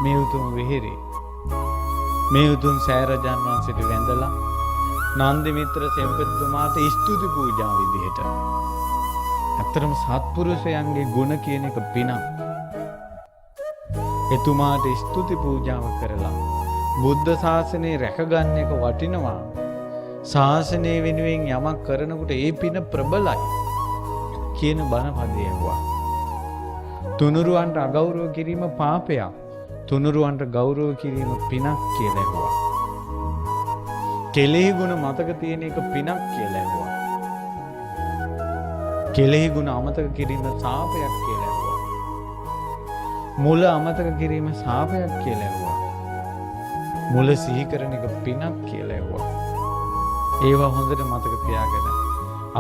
මේ උතුම් විහාරේ මේ උතුම් සෑරජන් වහන්සේට වැඳලා නන්දි මිත්‍ර සෙම්පතිතුමාට ස්තුති පූජා විදිහට අතරම සත්පුරුෂයන්ගේ ගුණ කියන එක පිනක්. එතුමාට ස්තුති පූජාව කරලා බුද්ධ ශාසනය රැකගන්න එක වටිනවා. ශාසනය වෙනුවෙන් යමක් කරනකොට ඒ පින ප්‍රබලයි කියන බණපදය ඇහුවා. තුනුරුවන්ට අගෞරව කිරීම පාපයක්. තුනුරුවන්ට ගෞරව කිරීම පිනක් කියලා ඇහුවා. කෙලෙහි ගුණ මතක තියෙන එක පිනක් කියලා ඇහුවා. කෙලෙහි ගුණ අමතක කිරීම සාපයක් කියලා ඇහුවා. මුල අමතක කිරීම සාපයක් කියලා ඇහුවා. මුල සිහි කරන එක පිනක් කියලා ඇහුවා. ඒවා හොඳට මතක තියාගෙන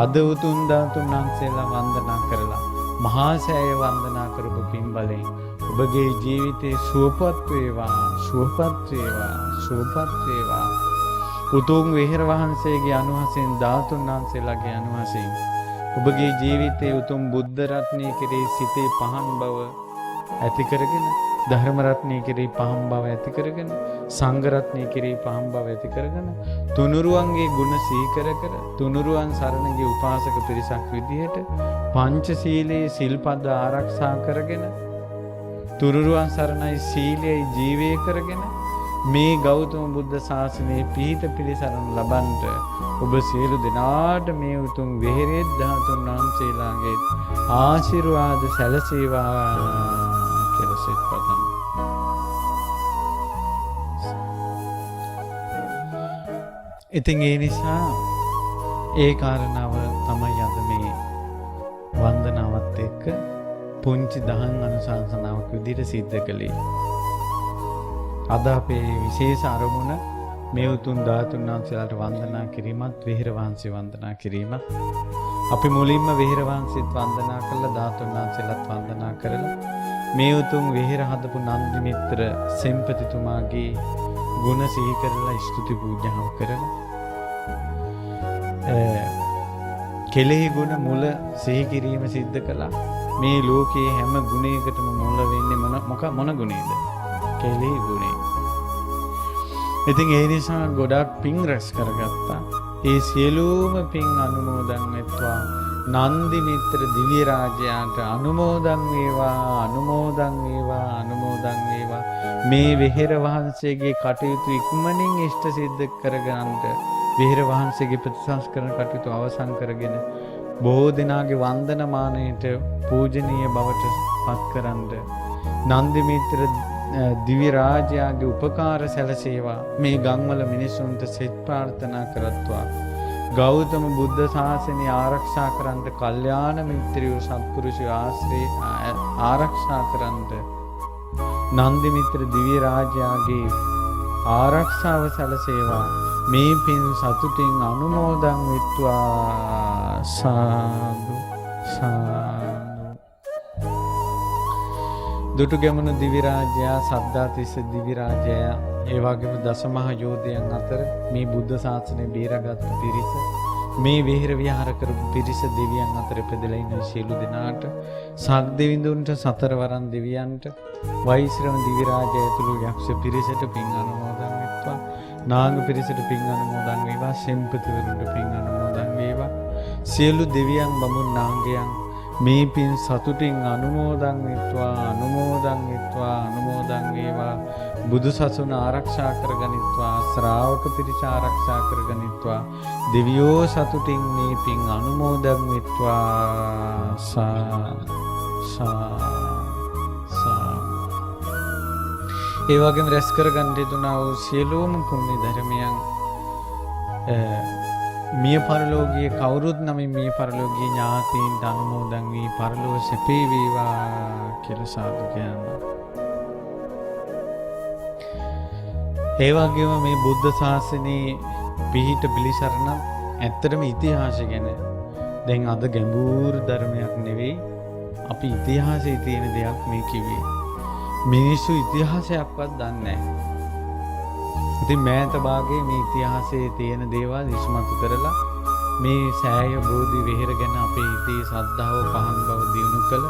අද උතුම් ධාතුන් වහන්සේලා වන්දනා කරලා මහා සෑය වන්දනා කරපු පින් බලෙන් ඔබගේ ජීවිතේ සුවපත් වේවා, සුවපත් වේවා, සුවපත් වේවා. උතුම් වෙහෙර වහන්සේගේ අනුහසෙන් ධාතුන් වහන්සේලාගේ අනුහසෙන් ඔබගේ ජීවිතයේ උතුම් බුද්ධ රත්නයේ කෙරෙහි සිතේ පහන් බව ඇති කරගෙන, ධර්ම රත්නයේ කෙරෙහි පහන් බව ඇති කරගෙන, සංඝ රත්නයේ කෙරෙහි පහන් බව ඇති කරගෙන, තුනුරුවන්ගේ ගුණ සිහි කර තුනුරුවන් සරණගේ උපාසක පිරිසක් විදිහට පංචශීලයේ සිල්පද ආරක්ෂා කරගෙන, තුනුරුවන් සරණයි සීලයයි ජීවය කරගෙන මේ ගෞතම බුද්ධ ශාසනයේ පිහිට පිළිසරණ ලබන්නට ඔබ සියලු දෙනාට මේ උතුම් වෙහෙරේ ධාතුන් වහන්සේලාගේ ආශිර්වාද සැලසේවා කියලා සිත පතමි. ඉතින් ඒ නිසා ඒ කාරණාව තමයි අද මේ වන්දනාවත් එක්ක පුංචි දහම් අනුශාසනාවක් විදිහට සිද්ධ කළේ. අද අපේ විශේෂ අරමුණ මේ උතුම් ධාතුන් වහන්සේලාට වන්දනා කිරීමත්, විහෙර වහන්සේ වන්දනා කිරීමත්. අපි මුලින්ම විහෙර වහන්සේත් වන්දනා කළා, ධාතුන් වහන්සේලාත් වන්දනා කරලා මේ උතුම් විහෙර හදපු නන්දි මිත්‍ර සෙන්පතිතුමාගේ ගුණ සිහි කරලා ස්තුති පූජාව කරලා කෙලෙහි ගුණ මුල සිහි කිරීම සිද්ධ කළා. මේ ලෝකයේ හැම ගුණයකටම මුල වෙන්නේ මොන ගුණේද? කෙලෙහි ගුණේ. ඉතින් ඒ නිසා ගොඩක් පින් රැස් කරගත්තා. ඒ සියලුම පින් අනුමෝදන් වෙත්වා. නන්දි මිත්‍ර දිව්‍ය රාජයාට අනුමෝදන් වේවා, අනුමෝදන් වේවා, අනුමෝදන් වේවා. මේ විහෙර වහන්සේගේ කටයුතු ඉක්මනින් ඉෂ්ට සිද්ධ කරගන්නට, විහෙර වහන්සේගේ ප්‍රතිසංස්කරණ කටයුතු අවසන් කරගෙන බොහෝ දෙනාගේ වන්දනමානයට පූජනීය බවට පත් කරන්ට නන්දි මිත්‍ර දිව්‍ය රාජයාගේ උපකාර සැලසේවා. මේ ගම්වල මිනිසුන්ට සෙත් ප්‍රාර්ථනා කරත්වා. ගෞතම බුද්ධ ශාසනය ආරක්ෂා කරන්ට, කල්යාණ මිත්‍රයෝ සත්පුරුෂයෝ ආරක්ෂා කරන්ට නන්දි මිත්‍ර දිව්‍ය රාජයාගේ ආරක්ෂාව සැලසේවා. මේ පින් සතුටින් අනුමෝදන් වෙත්වා. සාදු සාදු. දුටුගැමුණු දිව්‍ය රාජයා, සද්ධාතිස්ස දිව්‍ය රාජයා, ඒ වගේම දසමහ යෝධයන් අතර මේ බුද්ධ ශාසනය බේරගත් පිරිස, මේ විහෙර විහාර කරපු පිරිස දෙවියන් අතර ඉපදලා ඉන්න සියලු දෙනාට, සක් දෙවිඳුන්ට, සතරවරන් දෙවියන්ට, වෛශ්‍රව දිව්‍ය රාජය ඇතුළු යක්ෂ පිරිසට පින් අනුමෝදන් වෙත්වා. නාග පිරිසට පින් අනුමෝදන් වේවා. සෙන්පතිවරුන්ට පින් අනුමෝදන් වේවා. සියලු දෙවියන්, බඹුන්, නාගයන් මේ පින් සතුටින් අනුමෝදන් වෙත්වා. අනුමෝදන් වෙත්වා. අනුමෝදන් වේවා. බුදු සසුන ආරක්ෂා කරගනිත්වා. ශ්‍රාවක පිරිස ආරක්ෂා කරගනිත්වා. දෙවියෝ සතුටින් මේ පින් අනුමෝදන් වෙත්වා. ඒ වගේම රැස් කරගන්න යුතුනා වූ සියලුම පුණ්‍ය ධර්මයන් මිය පරලෝකීය කවුරුත් නමින් මිය පරලෝකීය ඥාතීන්ට අනුමෝදන් වී පරලෝක සැපේ වේවා කියලා සාදු කියනවා. ඒ වගේම මේ බුද්ධ ශාසනයේ පිහිට පිළිසරණ ඇත්තටම ඉතිහාසය ගැන දැන් අද ගැඹුරු ධර්මයක් නෙවෙයි, අපි ඉතිහාසයේ තියෙන දෙයක් මේ කිව්වේ. මිනිස්සු ඉතිහාසයක්වත් දන්නේ නැහැ. ඉතින් මෑත භාගයේ මේ ඉතිහාසයේ තියෙන දේවල් ඉස්මතු කරලා මේ සෑය බෝධි විහෙර ගැන අපේ හිතේ ශ්‍රද්ධාව පහන් බව දිනු කළ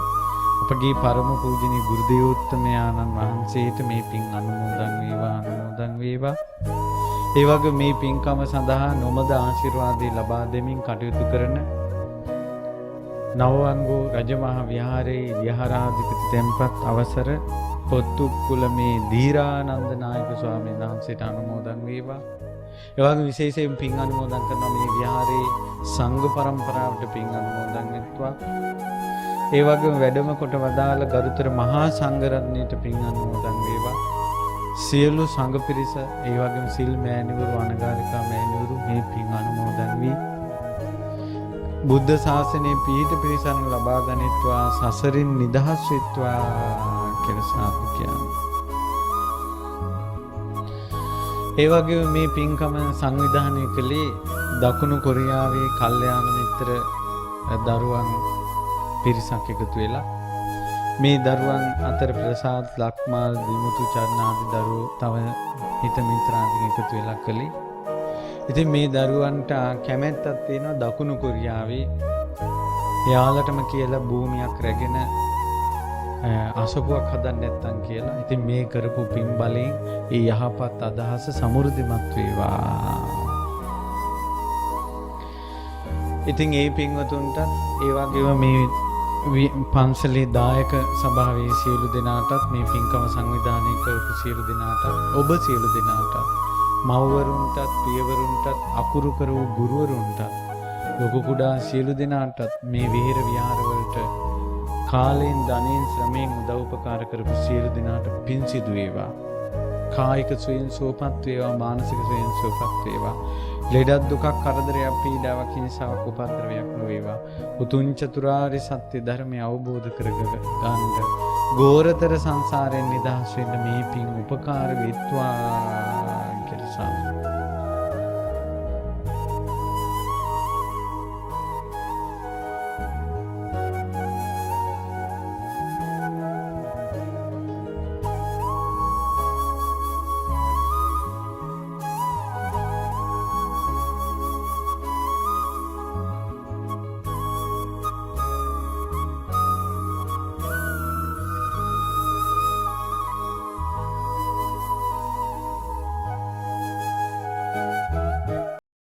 අපගේ පරම පූජනීය ගුරු දේවෝත්තමයාණන් වහන්සේට මේ පින් අනුමෝදන් වේවා. අනුමෝදන් වේවා. ඒ වගේ මේ පින්කම සඳහා නොමද ආශිර්වාදේ ලබා දෙමින් කටයුතු කරන නවවංගු රජමහා විහාරයේ විහාරාධිපති තෙම්පත් අවසර පොත්තුක්කුල මේ ධීරානන්ද නායක ස්වාමීන් වහන්සේට අනුමෝදන් වේවා. ඒ වගේ විශේෂයෙන් පින් අනුමෝදන් කරන මේ විහාරයේ සංඝ පරම්පරාවට පින් අනුමෝදන් වෙත්වා. ඒ වගේම වැඩම කොට වදාළ ගරුතර මහා සංඝරත්නයට පින් අනුමෝදන් වේවා. සියලු සංඝ පිරිස, ඒ වගේම සිල් මෑණිවරු, අනගාരികා මෑණිවරු මේ පින් අනුමෝදන් වී බුද්ධ ශාසනයේ පිහිට පිරිසන් ලබා ගනිත්වා. සසරින් නිදහස් වෙත්වා කියලා සාදු කියනවා. ඒ වගේම මේ පින්කම සංවිධානය කළේ දකුණු කොරියාවේ කල්යාණ මිත්‍ර දරුවන් පිරිසක් එකතු වෙලා. මේ දරුවන් අතර ප්‍රසාද්, ලක්මාල්, දිමුතු, චරණ ආදී දරුවෝ තව හිත මිත්‍රාදීන් එකතු වෙලා කළේ. ඉතින් මේ දරුවන්ට කැමැත්තක් තියෙනවා දකුණු කොරියාවේ එයාලටම කියලා භූමියක් රැගෙන අසපුවක් හදන්න නැත්තම් කියලා. ඉතින් මේ කරපු පින් බලයෙන් ඒ යහපත් අදහස සමෘද්ධිමත් වේවා. ඉතින් ඒ පින්වතුන්ට ඒ වගේම මේ පන්සලේ දායක සභාවේ සියලු දෙනාටත්, මේ පින්කම සංවිධානය කරපු සියලු දෙනාටත්, ඔබ සියලු දෙනාටත්, මව්වරුන්ටත්, පියවරුන්ටත්, අකුරු කරවූ ගුරුවරුන්ටත්, ලොකු කුඩා සියලු දෙනාටත් මේ විහෙර විහාරවලට කාලයෙන්, ධනයෙන්, ශ්‍රමයෙන් උදව් උපකාර කරපු සියලු දෙනාට පින් සිදු වේවා. කායික සුවයෙන් සුවපත් වේවා, මානසික සුවයෙන් සුවපත් වේවා. ලෙඩක් දුකක් කරදරයක් පීඩාවක් හිංසාවක් උපද්‍රවයක් නොවේවා. උතුම් චතුරාර්ය සත්‍ය ධර්මය අවබෝධ කරගන්න ගෝරතර සංසාරයෙන් නිදහස් වෙන්න මේ පින් උපකාර වෙත්වා